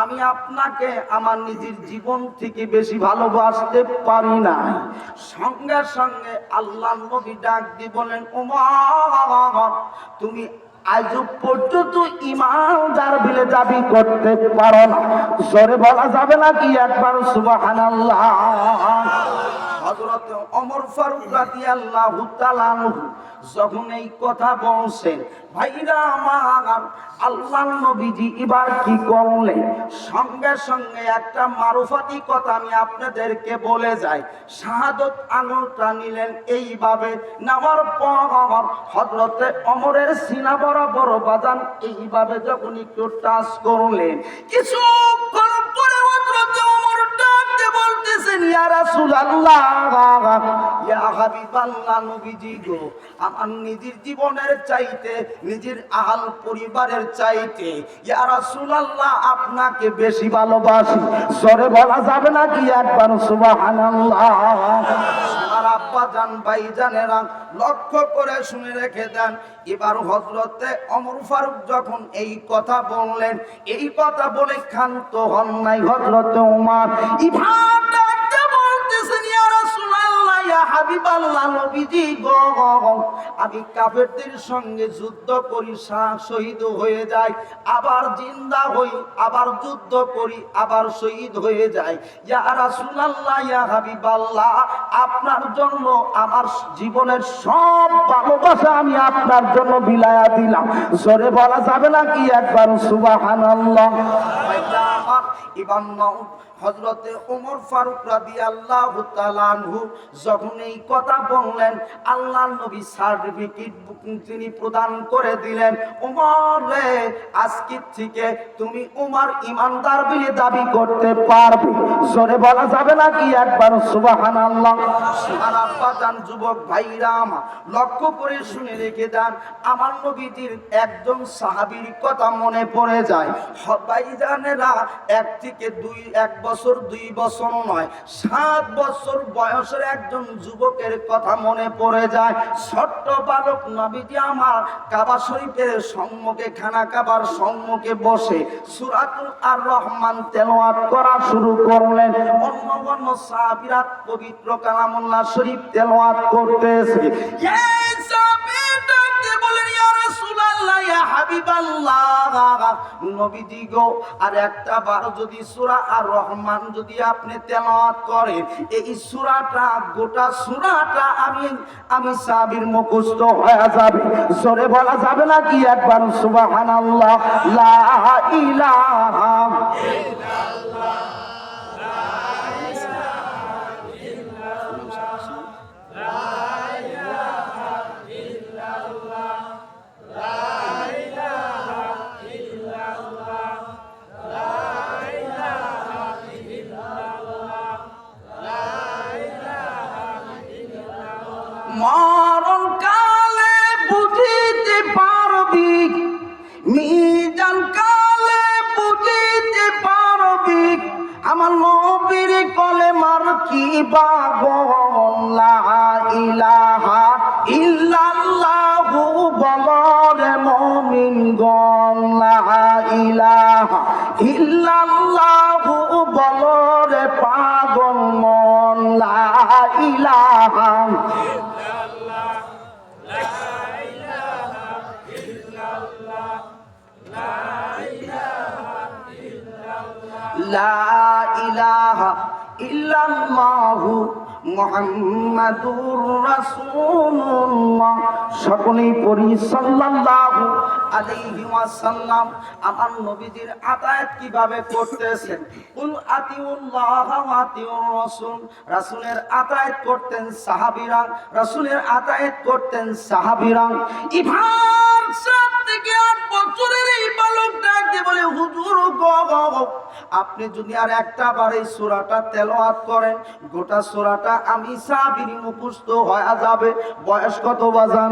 আমি আপনাকে আমার নিজের জীবন থেকে বেশি ভালোবাসতে পারি না। সঙ্গে সঙ্গে আল্লাহর নবী ডাক দিয়ে বলেন, ওমর, তুমি আজ পর্যন্ত ইমানদার বলে দাবি করতে পারো না। জোরে বলা যাবে না কি একবার সুবহানাল্লাহ? হযরত ওমর ফারুক রাদিয়াল্লাহু তাআলা আনহু যখন এই কথা বলছেন, ভাইরা আমার, আল্লাহর নবীজি এবার কি করলেন? সঙ্গে সঙ্গে একটা মারুফাতি কথা আমি আপনাদেরকে বলে যাই। শাহাদত আঙুলটা নিলেন, এইভাবে নেওয়ার পর হযরতে ওমরের সিনা বরাবর বাজান এইভাবে যখন একটু টাচ করলেন, কিছুক্ষণ পরে হযরতে ওমর ডাকতে বলতেছেন, ইয়া রাসূলুল্লাহ, ইয়া হাবিবাল্লাহ, নবীজি গো, আমার নিজের জীবনের চাইতে, নিজের আহল পরিবারের চাইতে ইয়া রাসূলুল্লাহ আপনাকে বেশি ভালোবাসি। জোরে বলা যাবে না কি একবার সুবহানাল্লাহ? আমার আব্বা জান, ভাই জানেরা, লক্ষ্য করে শুনে রেখে দেন। এবার হযরতে ওমর ফারুক যখন এই কথা বললেন, এই কথা বলে ক্ষান্ত হন নাই হযরতে ওমর। ইভাটা বলতেছেন, ইয়া রাসূলুল্লাহ, ইয়া হাবিবাল্লাহ, নবীজি গো, আমি কাফেরদের সঙ্গে যুদ্ধ করি, শহীদ হয়ে যাই, আবার জিন্দা হই, আবার যুদ্ধ করি, আবার শহীদ হয়ে যাই। ইয়া রাসূলুল্লাহ, ইয়া হাবিবাল্লাহ, আপনার জন্য আমার জীবনের সব ভালোবাসা আমি আপনার জন্য বিলায়া দিলাম। জোরে বলা যাবে না কি একবার সুবহানাল্লাহ? হযরতে ওমর ফারুক রাদিয়াল্লাহু তাআলা আনহু যখন এই কথা বললেন, আল্লাহর নবী সার্টিফিকেট তিনি প্রদান করে দিলেন, ওমর রে, আজকে থেকে তুমি ওমর ইমানদার বলে দাবি করতে পারবে। জোরে বলা যাবে না কি একবার সুবহানাল্লাহ? আমার আব্বা জান, যুবক ভাইরা আমার, লক্ষ্য করে শুনে রেখে দেন, আমার নবীজির একজন সাহাবীর কথা মনে পড়ে যায়। ভাইজানেরা, এক থেকে এক বছর, 2 বছর নয়, 7 বছর বয়সের একজন যুবকের কথা মনে পড়ে যায়। ছোট্ট বালক নবীজি আমার কাবা শরীফের সম্মুখে, খানা কাবার সম্মুখে বসে সূরাতুল আর রহমান তেলাওয়াত করা শুরু করলেন। অন্য অন্য সাহাবীরা পবিত্র কালামুল্লাহ শরীফ তেলাওয়াত করতেছে। এই সাহাবীটা বলেন, ইয়া রাসূলুল্লাহ, ইয়া হাবিবাল্লাহ, নবীজি গো, আর একটা বার যদি সূরা আর রহমান যদি আপনি তেলাওয়াত করেন, এই সূরাটা, গোটা সূরাটা আমি সাহাবীর মুখস্থ হয়ে যাবে। জোরে বলা যাবে না কি একবার সুবহানাল্লাহ? লা ইলাহা ইল্লাল্লাহ, মরণ কালে বুঝিতে পারবি, মিজান কালে বুঝিতে পারবি, আমার নবীর কলেমার কি বাগন। লা ইলাহা ইল্লাল্লাহু বলরে মুমিনগণ, লা ইলাহা ইল্লাল্লাহু বলরে পাগল মন, লা ইলাহা লা ইলাহা ইল্লাল্লাহু মুহাম্মাদুর রাসূলুল্লাহ। সকলেই পড়ি সাল্লাল্লাহু আলাইহি ওয়াসাল্লাম। আমার নবীজির আতায়াত কিভাবে করতেছেন? কুল আতিউল্লাহ ওয়া আতিউর রাসূল। রাসূলের আতায়াত করতেন সাহাবীরা, রাসূলের আতায়াত করতেন সাহাবীরা। ইভার 7 থেকে 8 বছরের এই বালক ডাক দিয়ে বলে, হুজুর গো, আপনি যদি আর একটা বার এই সূরাটা তেলাওয়াত করেন, গোটা সূরাটা আমি সাহাবীর মুখস্থ হয়ে যাবে। বয়স কত বাজান?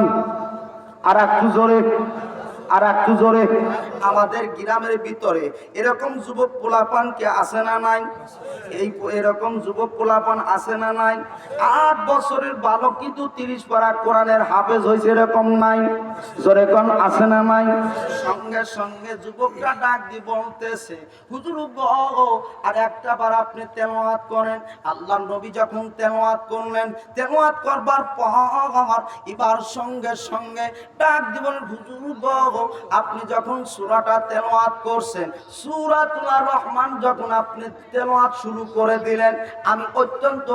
আর একটু জোরে, আর একটু জোরে। আমাদের গ্রামের ভিতরে এরকম যুবক পোলাপান কে আছে না নাই? এরকম যুবক পোলাপান আছে না নাই? 8 বছরের বালক কিন্তু 30 পারা কোরআনের হাফেজ হয়েছে, এরকম নাই? জোরে কোন আছে না নাই? সঙ্গে সঙ্গে যুবকরা ডাক দিয়ে বলতেছে, হুজুর গো, আর একটা বার আপনি তেলাওয়াত করেন। আল্লাহর নবী যখন তেলাওয়াত করলেন, তেলাওয়াত করবার পর এবার সঙ্গে সঙ্গে ডাক দিয়ে বলেন, হুজুর গো, আপনি যখন সূরাটা তেলাওয়াত করছেন, সূরাতুল রহমান যখন আপনি তেলাওয়াত শুরু করে দিলেন, আমি অত্যন্ত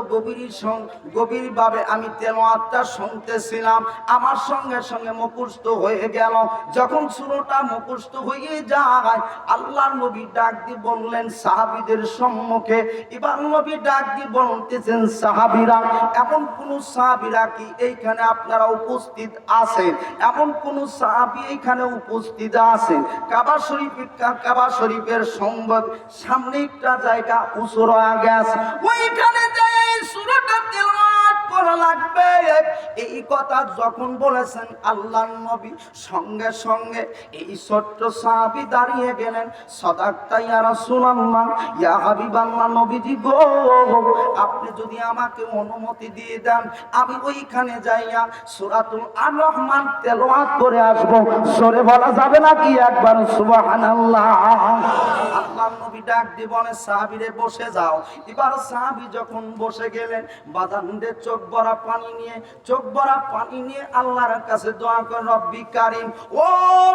গভীরভাবে আমি তেলাওয়াতটা শুনতেছিলাম। আমার সঙ্গে সঙ্গে মুখস্থ হয়ে গেল। যখন সূরাটা মুখস্থ হয়ে যায়, আল্লাহর নবী ডাক দিয়ে বললেন সাহাবীদের সম্মুখে, এবার নবী ডাক দিয়ে বলতেছেন, সাহাবীরা, এমন কোন সাহাবীরা কি এইখানে আপনারা উপস্থিত আছেন? এমন কোন সাহাবী এইখানে উপস্থিত আছেন? কাবা শরীফের সামনে একটা জায়গা উঁচু রয়ে গেছে, ওইখানে যাই সূরাটা তেলাওয়াত করা লাগবে। এই কথা যখন বলেছেন আল্লাহর নবী, সঙ্গে সঙ্গে এই ছোট্ট সাহাবী দাঁড়িয়ে গেলেন। সাদাক্তা ইয়া রাসূলুল্লাহ, ইয়া হাবিবাল্লাহ, নবীজি গো, আপনি যদি আমাকে অনুমতি দিয়ে দেন, আমি ওইখানে যাইয়া সূরাতুল আর রহমান তেলাওয়াত করে আসব। সরে বলা যাবে নাকি একবার সুবহানাল্লাহ? আল্লাহর নবী ডাক দিয়ে বলে, সাহাবীরে বসে যাও। এবার সাহাবী যখন বসে গেলেন, বাজানদের চোখ ভরা পানি নিয়ে আল্লাহর কাছে দোয়া করে, রব্বি কারীম, ও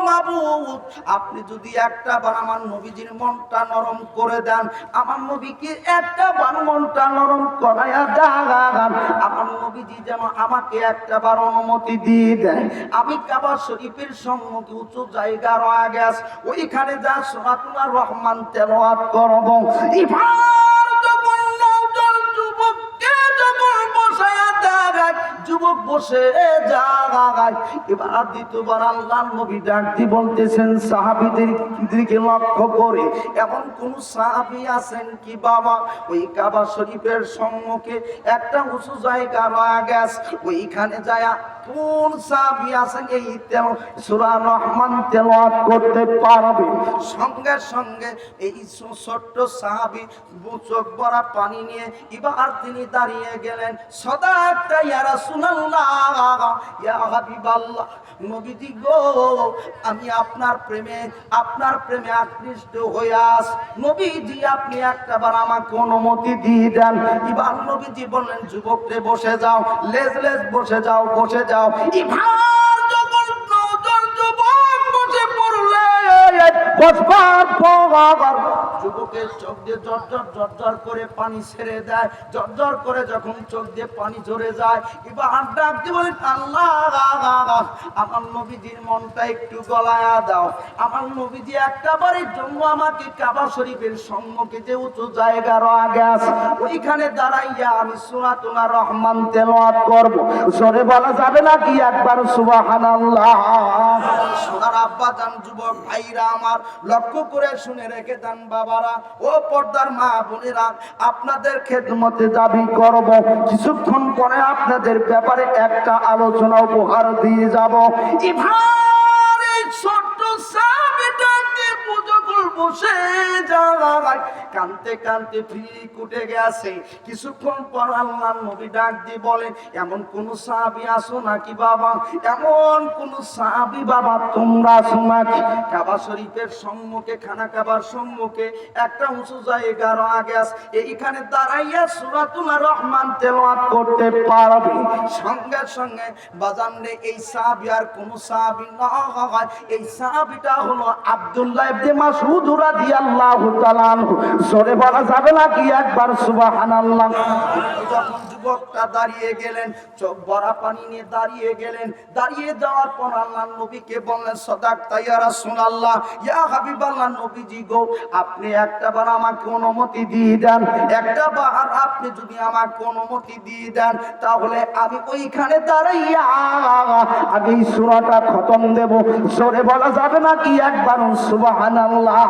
মাবুদ, আপনি যদি একটা বার আমার নবীজির মনটা নরম করে দেন, আমার নবীকে একটা বার মনটা নরম করায়া দেন, আমার নবীজি যেন আমাকে একটা বার অনুমতি দিয়ে দেয়, আমি কাবা শরীফের সম্মুখে উঁচু জায়গা রয়ে গেছে, ওইখানে যা সূরাতুল রহমান তেলাওয়াত করব। যুবক বসে যায়। এবার দ্বিতীয়বার আল্লাহর নবী ডাক দিয়ে বলতেছেন সাহাবীদের দিকে লক্ষ্য করে, এমন কোন সাহাবী আছেন কি বাবা, ওই কাবা শরীফের সম্মুখে একটা উঁচু জায়গা রয়ে গেছে, ওইখানে যায়া কোন সাহাবী আছেন এই সূরা রহমান তেলাওয়াত করতে পারবে? সঙ্গে সঙ্গে এই ছোট্ট সাহাবী চোখ ভরা পানি নিয়ে এবার তিনি দাঁড়িয়ে গেলেন। সাদাক্তা ইয়া রাসূলুল্লাহ, ইয়া হাবিবাল্লাহ, নবীজি গো, আমি আপনার প্রেমে আকৃষ্ট হয়ে আছি। নবীজি, আপনি একটাবার আমাকে অনুমতি দিয়ে দেন। এবার নবীজি বললেন, যুবকরে বসে যাও, লেজ বসে যাও। এবার যখন নজন যুবক বসে পড়লে, বসবার পর যুবকের চোখ দিয়ে ঝরঝর করে পানি ছেড়ে দেয়। ঝরঝর করে যখন চোখ দিয়ে পানি ঝরে যায়, এবার ডাক দিয়ে বলেন, আল্লাহ, আমার নবীজির মনটা একটু গলায়া দাও। আমার নবীজি একটা বারের জন্য আমাকে কাবা শরীফের সম্মুখে যে উঁচু জায়গা রয়ে গেছে, ওইখানে দাঁড়াইয়া আমি সূরাতুল রহমান তেলাওয়াত করব। জোরে বলা যাবে নাকি একবার সুবহানাল্লাহ? সোনার আব্বা জান, যুবক ভাইরা আমার, লক্ষ্য করে শুনে রেখে দেন বাবারা, ও পর্দার মা বোনেরা, আপনাদের খেদমতে দাবি করব, কিছুক্ষণ পরে আপনাদের ব্যাপারে একটা আলোচনা উপহার দিয়ে যাব। এভাবে ছোট্ট সাবিটাকে বুঝকুল বসে যায়, কানতে কানতে ফিক উঠে গেছে। কিছুক্ষণ পর আল্লাহর নবী ডাক দিয়ে বলেন, এমন কোন সাহাবী আসো নাকি বাবা? এমন কোন সাহাবী বাবা তোমরা আসো নাকি? কাবা শরীফের সম্মুখে, খানা কাবার সম্মুখে একটা উঁচু জায়গা রয়ে গেছে, এইখানে দাঁড়াইয়া সূরাতুল রহমান তেলাওয়াত করতে পারবে? সঙ্গে সঙ্গে বাজান রে, এই সাহাবী আর কোন সাহাবী নয়, এই সাহাবীটা হলো আব্দুল্লাহ ইবনে মাসউদ রাদিয়াল্লাহু তাআলা আনহু। জোরে বলা যাবে নাকি একবার সুবহানাল্লাহ? যখন যুবকটা দাঁড়িয়ে গেলেন, চোখ ভরা পানি নিয়ে দাঁড়িয়ে গেলেন, দাঁড়িয়ে যাওয়ার পর আল্লাহর নবীকে বললেন, সাদাক্তা ইয়া রাসূলুল্লাহ, ইয়া হাবিবাল্লাহ, নবীজি গো, আপনি একটাবার আমাকে অনুমতি দিয়ে দেন। একটাবার আপনি যদি আমাকে অনুমতি দিয়ে দেন, তাহলে আমি ওইখানে দাঁড়াইয়া আমি এই সূরাটা খতম দেব। জোরে বলা যাবে নাকি একবার সুবহানাল্লাহ?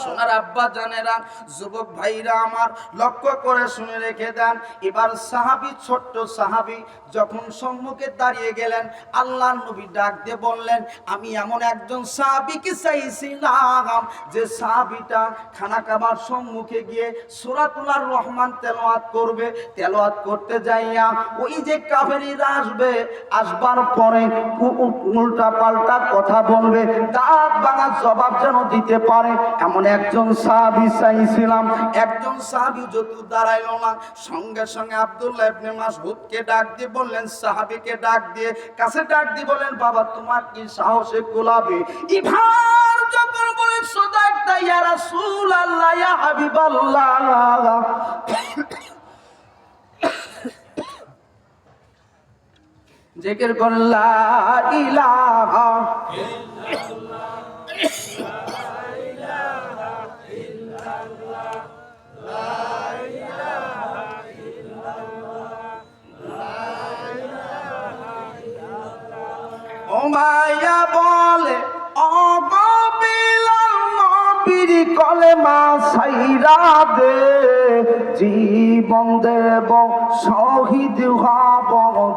সোনার আব্বা জানেরা, যুবক ভাইরা আমার, লক্ষ্য করে শুনে রেখে দেন। এবার সাহাবী, ছোট্ট সাহাবী যখন সম্মুখে দাঁড়িয়ে গেলেন, আল্লাহর নবী ডাক দিয়ে বললেন, আমি এমন একজন সাহাবীকে চাইছিলাম যে সাহাবীটা খানা কাবার সম্মুখে গিয়ে সূরাতুল রহমান তেলাওয়াত করবে। তেলাওয়াত করতে যাইয়া ওই যে কাফেররা আসবে, আসবার পরে উল্টা পাল্টা কথা বলবে, দাঁত ভাঙা জবাব যেন দিতে পারে, এমন একজন সাহাবী চাইছিলাম। একজন সাহাবী যত দাঁড়াইলো না, সঙ্গে সঙ্গে আব্দুল্লাহ ইবনে মাসউদকে ডাক দিয়ে বললেন, সাহাবীকে ডাক দিয়ে কাছে ডাক দিয়ে বলেন, বাবা তোমার কি সাহসে গোলাবে? ইভার যখন বলে সাদাকতা ইয়া রাসূলুল্লাহ ইয়া হাবিবাল্লাহ, জিকির কর লা ইলাহা ও মায়া বলে অগবিলাল নবীর কলেমা ছাইরা দে, জীবন দেব শহীদ হব,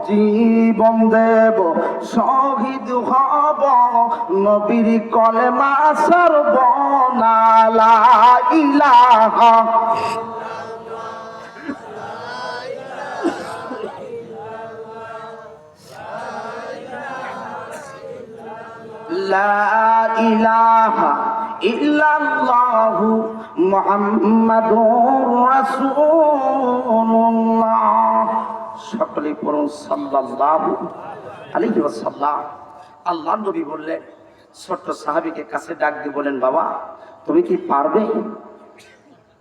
জীবন দেব শহীদ হব, নবীর কলেমা সর্বনা লা ইলাহা লা ইলাহা ইল্লাল্লাহু মুহাম্মাদুর রাসূলুল্লাহ। সকলে পড়ুন সাল্লাল্লাহু আলাইহি ওয়াসাল্লাম। আল্লাহর নবী বললেন, ছোট্ট সাহাবীকে কাছে ডাক দিয়ে বলেন, বাবা তুমি কি পারবে?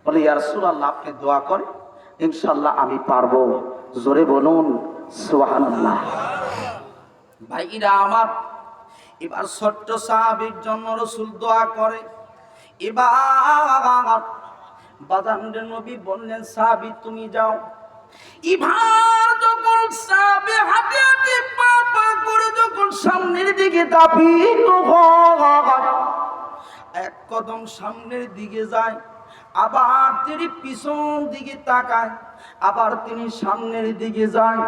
বলে, ইয়া রাসূলুল্লাহ আপনি দোয়া করেন, ইনশাআল্লাহ আমি পারবো। জোরে বলুন সুবহানাল্লাহ। ভাইরা আমার, এবার ছোট্ট সাহাবীর জন্য রাসূল দোয়া করে। এবার বাজানদের নবী বললেন, সাহাবী তুমি যাও। এবার যখন সাহাবী হাঁটে হাঁটে পা পা করে যখন সামনের দিকে ধাবিত হয়, এক কদম সামনের দিকে যায়, আবার তিনি পিছন দিকে তাকায়, আবার তিনি সামনের দিকে যায়,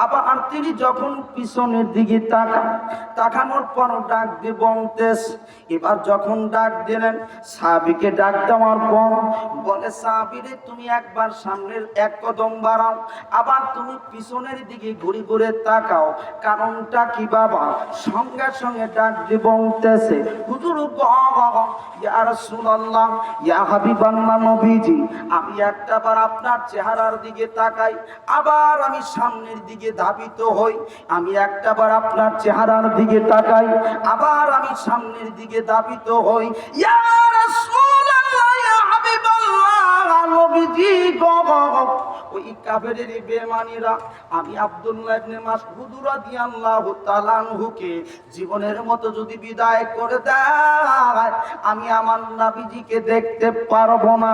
আবার তিনি যখন পিছনের দিকে তাকায়, তাকানোর পর ডাক দিয়ে বলতেছে। এবার যখন ডাক দিলেন, সাহাবীকে ডাক দেওয়ার পর বলে, সাহাবীরে তুমি একবার সামনের এক কদম বাড়াও, আবার তুমি পিছনের দিকে ঘুরে ঘুরে তাকাও, কারণটা কি বাবা? সঙ্গে সঙ্গে ডাক দিয়ে বলতেছে, হুজুর গো ইয়া রাসূলুল্লাহ ইয়া হাবিবাল্লাহ নবীজি, আমি একটাবার আপনার চেহারার দিকে তাকাই, আবার আমি সামনের দিকে ধাবিত হই, আমি একটাবার আপনার চেহারার দিকে তাকাই, আবার আমি সামনের দিকে ধাবিত হই। ইয়া রাসূলুল্লাহ ইয়া হাবিবাল্লাহ নবীজি গো, ওই কাফেরের বেঈমানিরা আমি আব্দুল্লাহ ইবনে মাসউদ রাদিয়াল্লাহু তাআলা আনহুকে জীবনের মতো যদি বিদায় করে দেয়, আমি আমার নবীজিকে দেখতে পারবো না।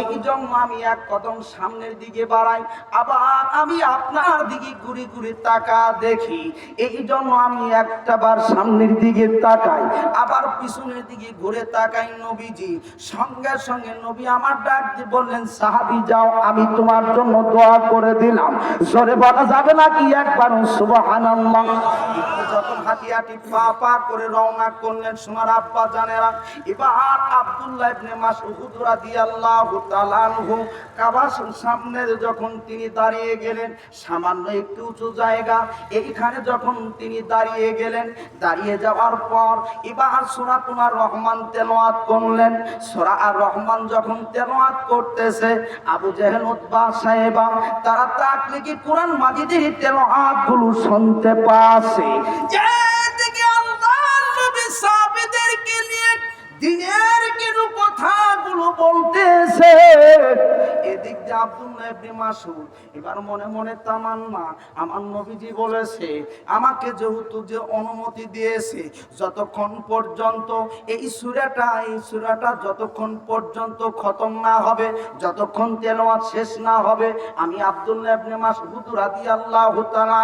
এই জন্য আমি এক কদম সামনের দিকে বাড়াই, আবার আমি আপনার দিকে ঘুরে ঘুরে তাকা দেখি। এই জন্য আমি একটাবার সামনের দিকে তাকাই, আবার পিছনের দিকে ঘুরে তাকাই। নবীজি সঙ্গে সঙ্গে নবী আমার ডাক দিয়ে বললেন, সাহাবী যাও, আমি তোমার জন্য দোয়া করে দিলাম। জোরে বলা যাবে নাকি একবার সুবহানাল্লাহ? যখন হাঁটি হাঁটি পা পা করে রওনা করলেন সোনার আব্বা জানেরা, এবার আব্দুল্লাহ ইবনে মাসউদ রাদিয়াল্লাহু তাআলা আনহু কাবার সামনে যখন তিনি দাঁড়িয়ে গেলেন, সামান্য একটু উঁচু জায়গা, এইখানে যখন তিনি দাঁড়িয়ে গেলেন, দাঁড়িয়ে যাওয়ার পর এবার সূরাতুল রহমান তেলাওয়াত করলেন। সূরা আর রহমান যখন তেলাওয়াত করতেছে, আবু জেহেল, উতবা, সাহেবা তারা তাকলিকি কোরআন মাজিদের তেলাওয়াত গুলো শুনতে পাচ্ছে। যেদিকে আল্লাহর নবী সাহাবীদেরকে নিয়ে দিনের কিছু কথাগুলো বলতেছে, এদিক দিয়ে আব্দুল্লাহ ইবনে মাসউদ এবার মনে মনে তামান্না, আমার নবীজি বলেছে আমাকে যেহেতু যে অনুমতি দিয়েছে, যতক্ষণ পর্যন্ত এই সূরাটা যতক্ষণ পর্যন্ত খতম না হবে, যতক্ষণ তেলাওয়াত শেষ না হবে, আমি আব্দুল্লাহ ইবনে মাসউদ রাদিয়াল্লাহু তাআলা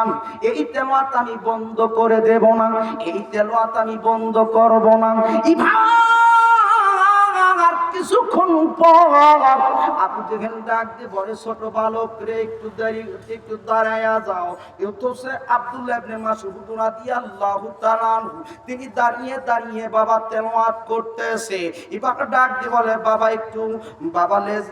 এই তেলাওয়াত আমি বন্ধ করে দেব না, এই তেলাওয়াত আমি বন্ধ করব না। কিছু কিছুক্ষণ পর আবু জেহেল ডাক দিয়ে বলে, ছোট বালক রে, একটু দাঁড়ায়া যাও। সে আব্দুল্লাহ ইবনে মাসউদ রাদিয়াল্লাহু তাআলা আনহু, তিনি দাঁড়িয়ে দাঁড়িয়ে বাবা তেলাওয়াত করতেছে। এবার ডাক দিয়ে বলে, বাবা একটু, বাবা লেজ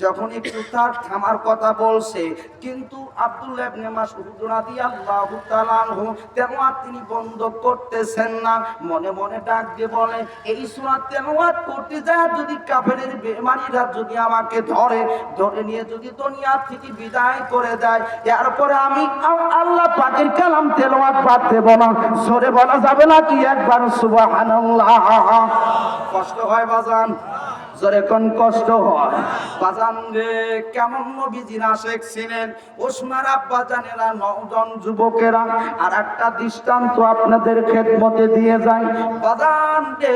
যখন একটু তার থামার কথা বলছে, কিন্তু আব্দুল্লাহ ইবনে মাসউদ রাদিয়াল্লাহু তাআলা আনহু তেলাওয়াত তিনি বন্ধ করতেছেন না। মনে মনে ডাক দিয়ে বলে, এই সূরা তেলাওয়াত করতে যায় যদি কাফেরের বেঈমানিরা যদি আমাকে ধরে নিয়ে যদি দুনিয়া থেকে বিদায় করে দেয়, এরপরে আমি আল্লাহ পাকের কালাম তেলাওয়াত বাদ দেব না। সরে বলা যাবে না কি একবার সুবহানাল্লাহ? কষ্ট হয় বাজান, জোরে কোন কষ্ট হয় বাজান রে। কেমন নবীজির আশিক ছিলেন ওসমান আব্বা জানেরা, 9 জন যুবকেরা। আর একটা দৃষ্টান্ত আপনাদের খেদমতে দিয়ে যায় বাজান রে।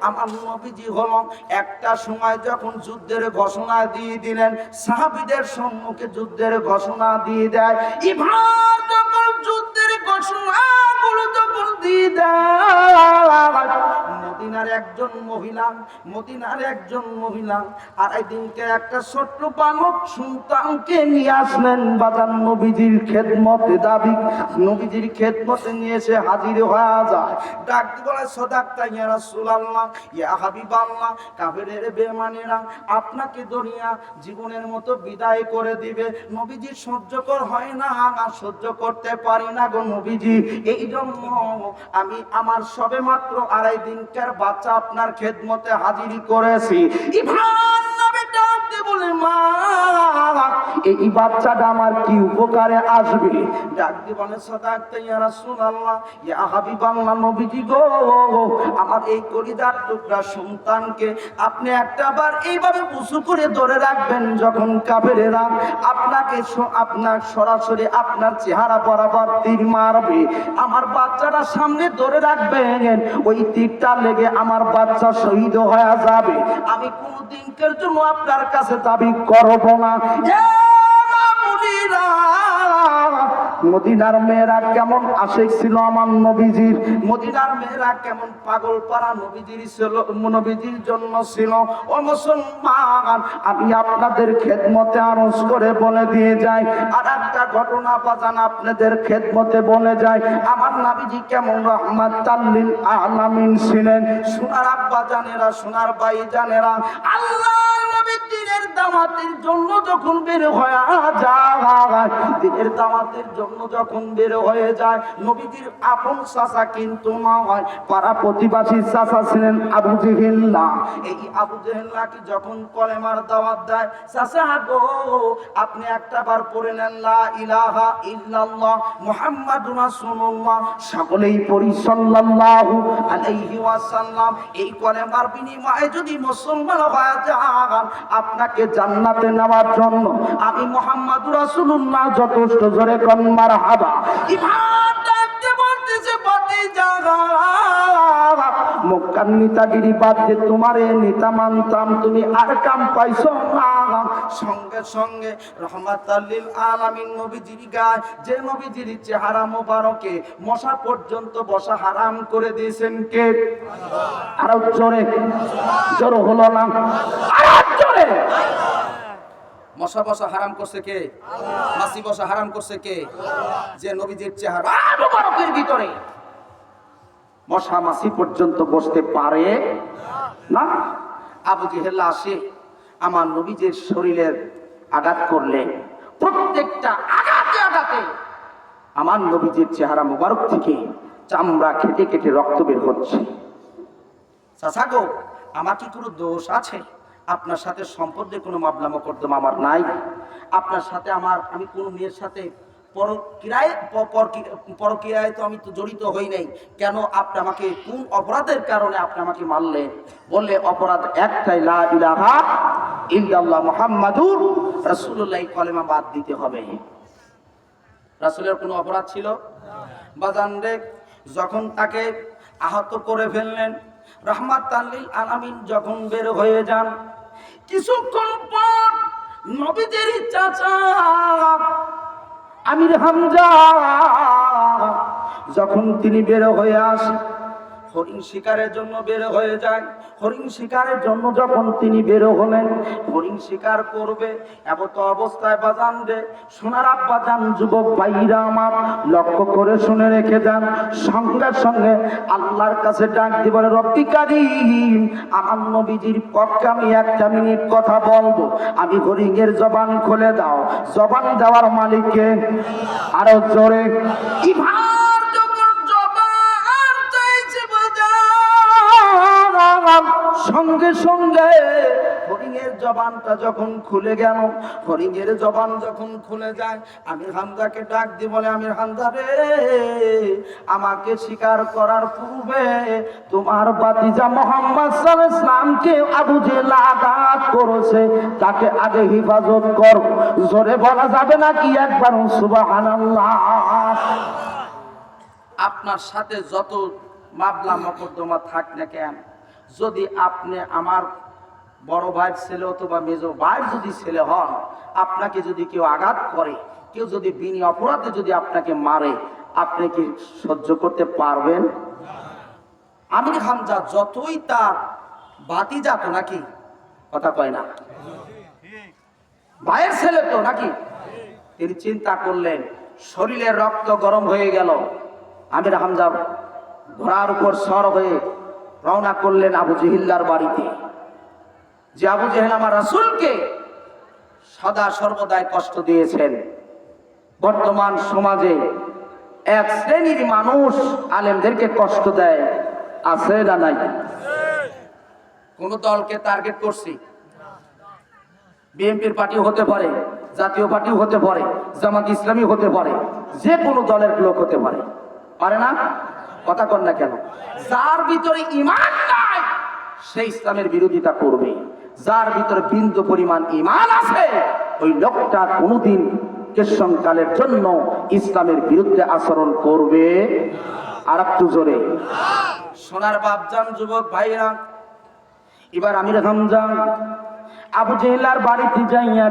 আমার নবীজি হলো একটা সময় যখন যুদ্ধের ঘোষণা দিয়ে দিলেন, সাহাবীদের সম্মুখে যুদ্ধের ঘোষণা দিয়ে দেয়। এবার যখন যুদ্ধের ঘোষণাগুলো যখন দিয়ে দেয়, মদিনার একজন মহিলা আড়াই দিনকে একটা ছোট্ট বালক সন্তানকে নিয়ে আসলেন বাজান নবীজির খেদমতে। দাবি নবীজির খেদমতে নিয়ে এসে হাজির হয়ে যায়। ডাক দিয়ে বলে, সাদাকতা ইয়া রাসূলুল্লাহ, ইয়া হাবিবাল্লাহ, কাফেরের বেঈমানেরা আপনাকে দুনিয়া জীবনের মতো বিদায় করে দিবে। নবীজি সহ্যকর হয় না, সহ্য করতে পারি না গো নবীজি। এই জন্য আমি আমার সবে মাত্র আড়াই দিনকার বাচ্চা আপনার খেদমতে হাজিরি করেছি। ইভান নবী ডাক দিয়ে বলে, মা এই বাচ্চাটা আমার কি উপকারে আসবে? ডাক দিয়ে বলে, সাদাকতা ইয়া রাসূলুল্লাহ, ইয়া হাবিবাল্লাহ, নবীজি গো, আমার এই কলিজার টুকরা সন্তানকে আপনি একটাবার এইভাবে উঁচু করে ধরে রাখবেন, যখন কাফেরেরা আপনার সরাসরি আপনার চেহারা বরাবর তীর মারবে, আমার বাচ্চাটা সামনে ধরে রাখবেন, ওই তীরটা লেগে আমার বাচ্চা শহীদ হয়ে যাবে। আমি কোনদিনকের জন্য আপনার কাছে দাবি করব না। মদিনার মেয়েরা কেমন আশিক ছিল আমার নবীজির, মদিনার মেয়েরা কেমন পাগল পারা নবীজির জন্য ছিল। ও মুসলমান, আমি আপনাদের খেদমতে আরজ করে বলে দিয়ে যাই, আর একটা ঘটনা বাজান আপনাদের খেদমতে বলে যায়। আমার নবীজি কেমন রাহমাতাল লিল আলামিন ছিলেন। সোনার আব্বা জানেরা, সোনার ভাই জানেরা, আল্লাহ নবীর দিনের দাওয়াতের জন্য যখন বের হয়ে যায়, দিনের দাওয়াতের জন্য যখন বের হয়ে যায়, নবীজির আপন চাচা কিন্তু না হয়, পাড়া প্রতিবাসী চাচা ছিলেন আবু জেহেল। এই আবু জেহেলকে যখন কলেমার দাওয়াত দেয়, চাচা গো আপনি একটাবার পড়ে নেন লা ইলাহা ইল্লাল্লাহ মুহাম্মাদুর রাসূলুল্লাহ, সকলেই পড়ি সাল্লাল্লাহু আলাইহি ওয়াসাল্লাম। এই কলেমার বিনিময়ে যদি মুসলমান হয়ে যান, আপনাকে জান্নাতে নেওয়ার জন্য আমি মুহাম্মাদুর রাসূলুল্লাহ যথেষ্ট। জোরে কোন মারহাবা। ইমান ডাকতে বলতেছে, বাতি জাগা মক্কার নেতাগিরি বাদ দিয়ে তোমারে নেতা মানতাম, তুমি আর কাম পাইছো না। সঙ্গে সঙ্গে রহমাতাল লিল আলামিন নবীজির গায়, যে নবীজির চেহারা মোবারকে মশা পর্যন্ত বসা হারাম করে দিয়েছেন কে? আরো জোরে, জোর হলো না, আরো জোরে। মশা বসা হারাম করছে কে? মাছি বসা হারাম করছে কে? যে নবীজির চেহারা মোবারকের ভিতরে মশা মাছি পর্যন্ত বসতে পারে না। আবু জেহেল আসে আমার নবীজির শরীরের আঘাত করলে, প্রত্যেকটা আঘাতে আমার নবীজির চেহারা মোবারক থেকে চামড়া কেটে কেটে রক্ত বের হচ্ছে। চাচা গো, আমার কি কোনো দোষ আছে? আপনার সাথে সম্পর্কে কোনো মামলা মোকদ্দমা আমার নাই। আপনার সাথে আমি কোনো মেয়ের সাথে পরকীয়ায় তো আমি তো জড়িত হই নাই। কেন আপনি আমাকে কোন অপরাধের কারণে আপনি আমাকে মারলেন? বললে অপরাধ একটাই, লা ইলাহা ইল্লাল্লাহ মুহাম্মাদুর রাসূলুল্লাহ, কলেমা বাদ দিতে হবে। রাসূলের কোনো অপরাধ ছিল? বাজান রে, যখন তাকে আহত করে ফেললেন, রাহমাতাল লিল আলামিন যখন বের হয়ে যান, কিছুক্ষণ পর নবীজির চাচা আমির হামজা যখন তিনি বের হয়ে আসেন, হরিণ শিকারের জন্য বের হয়ে যায়। হরিণ শিকারের জন্য যখন তিনি বের হলেন, হরিণ শিকার করবে এমত অবস্থায় বাজান রে, সোনার আব্বা যান, যুবক ভাইরা আমার লক্ষ্য করে শুনে রেখে যান। সঙ্গে সঙ্গে আল্লাহর কাছে ডাক দিয়ে বলে, রব্বি কারীম, আমার নবীজির পক্ষে আমি 1 মিনিট কথা বলবো, আমি হরিণের জবান খুলে দাও। জবান দেওয়ার মালিককে আরো জোরে ইভার যখন জবান চাইছে বাজার, সঙ্গে সঙ্গে হরিণের জবানটা যখন খুলে গেল, হরিণের জবান যখন খুলে যায়, আমির হামজাকে ডাক দিয়ে বলে, আমির হামজা রে, আমাকে স্বীকার করার পূর্বে তোমার ভাতিজা মুহাম্মদ সাল্লাল্লাহু আলাইহি ওয়াসাল্লামকে আবু জেহেল আঘাত করেছে, তাকে আগে হিফাজত কর। জোরে বলা যাবে নাকি একবার সুবহানাল্লাহ? আপনার সাথে যত মামলা মকদ্দমা থাক না কেন, যদি আপনি আমার বড় ভাই ছেলে অথবা মেজো ভাই যদি ছেলে হন, আপনাকে যদি কেউ আঘাত করে, কেউ যদি বিনি অপরাধে যদি আপনাকে মারে, আপনি কি সহ্য করতে পারবেন? আমির হামজা যতই তার ভাতিজা তো নাকি, কথা কয় না, ভাইয়ের ছেলে তো নাকি, তিনি চিন্তা করলেন, শরীরের রক্ত গরম হয়ে গেল। আমির হামজা ঘোড়ার উপর সর হয়ে রওনা করলেন আবু জেহেলের বাড়িতে। যে আবু জেহেল আমার রাসূলকে সদা সর্বদাই কষ্ট দিয়েছেন। বর্তমান সমাজে এক শ্রেণীর মানুষ আলেমদেরকে কষ্ট দেয়, আছে না নাই? কোন দলকে টার্গেট করছি? বিএনপির পার্টি হতে পারে, জাতীয় পার্টি হতে পারে, জামাত ইসলামী হতে পারে, যে কোনো দলের লোক হতে পারে, পারে না? কথা কন না কেন? যার ভিতরে ঈমান নাই সে ইসলামের বিরোধিতা করবে, যার ভিতরে বিন্দু পরিমাণ ঈমান আছে ওই লোকটা কোনোদিন কেশনকালের জন্য ইসলামের বিরুদ্ধে আচরণ করবে। আর একটু জোরে সোনার বাপজান, যুবক ভাইরা, এবার আমির হামজা আবু জেহেলের বাড়িতে যাইয়া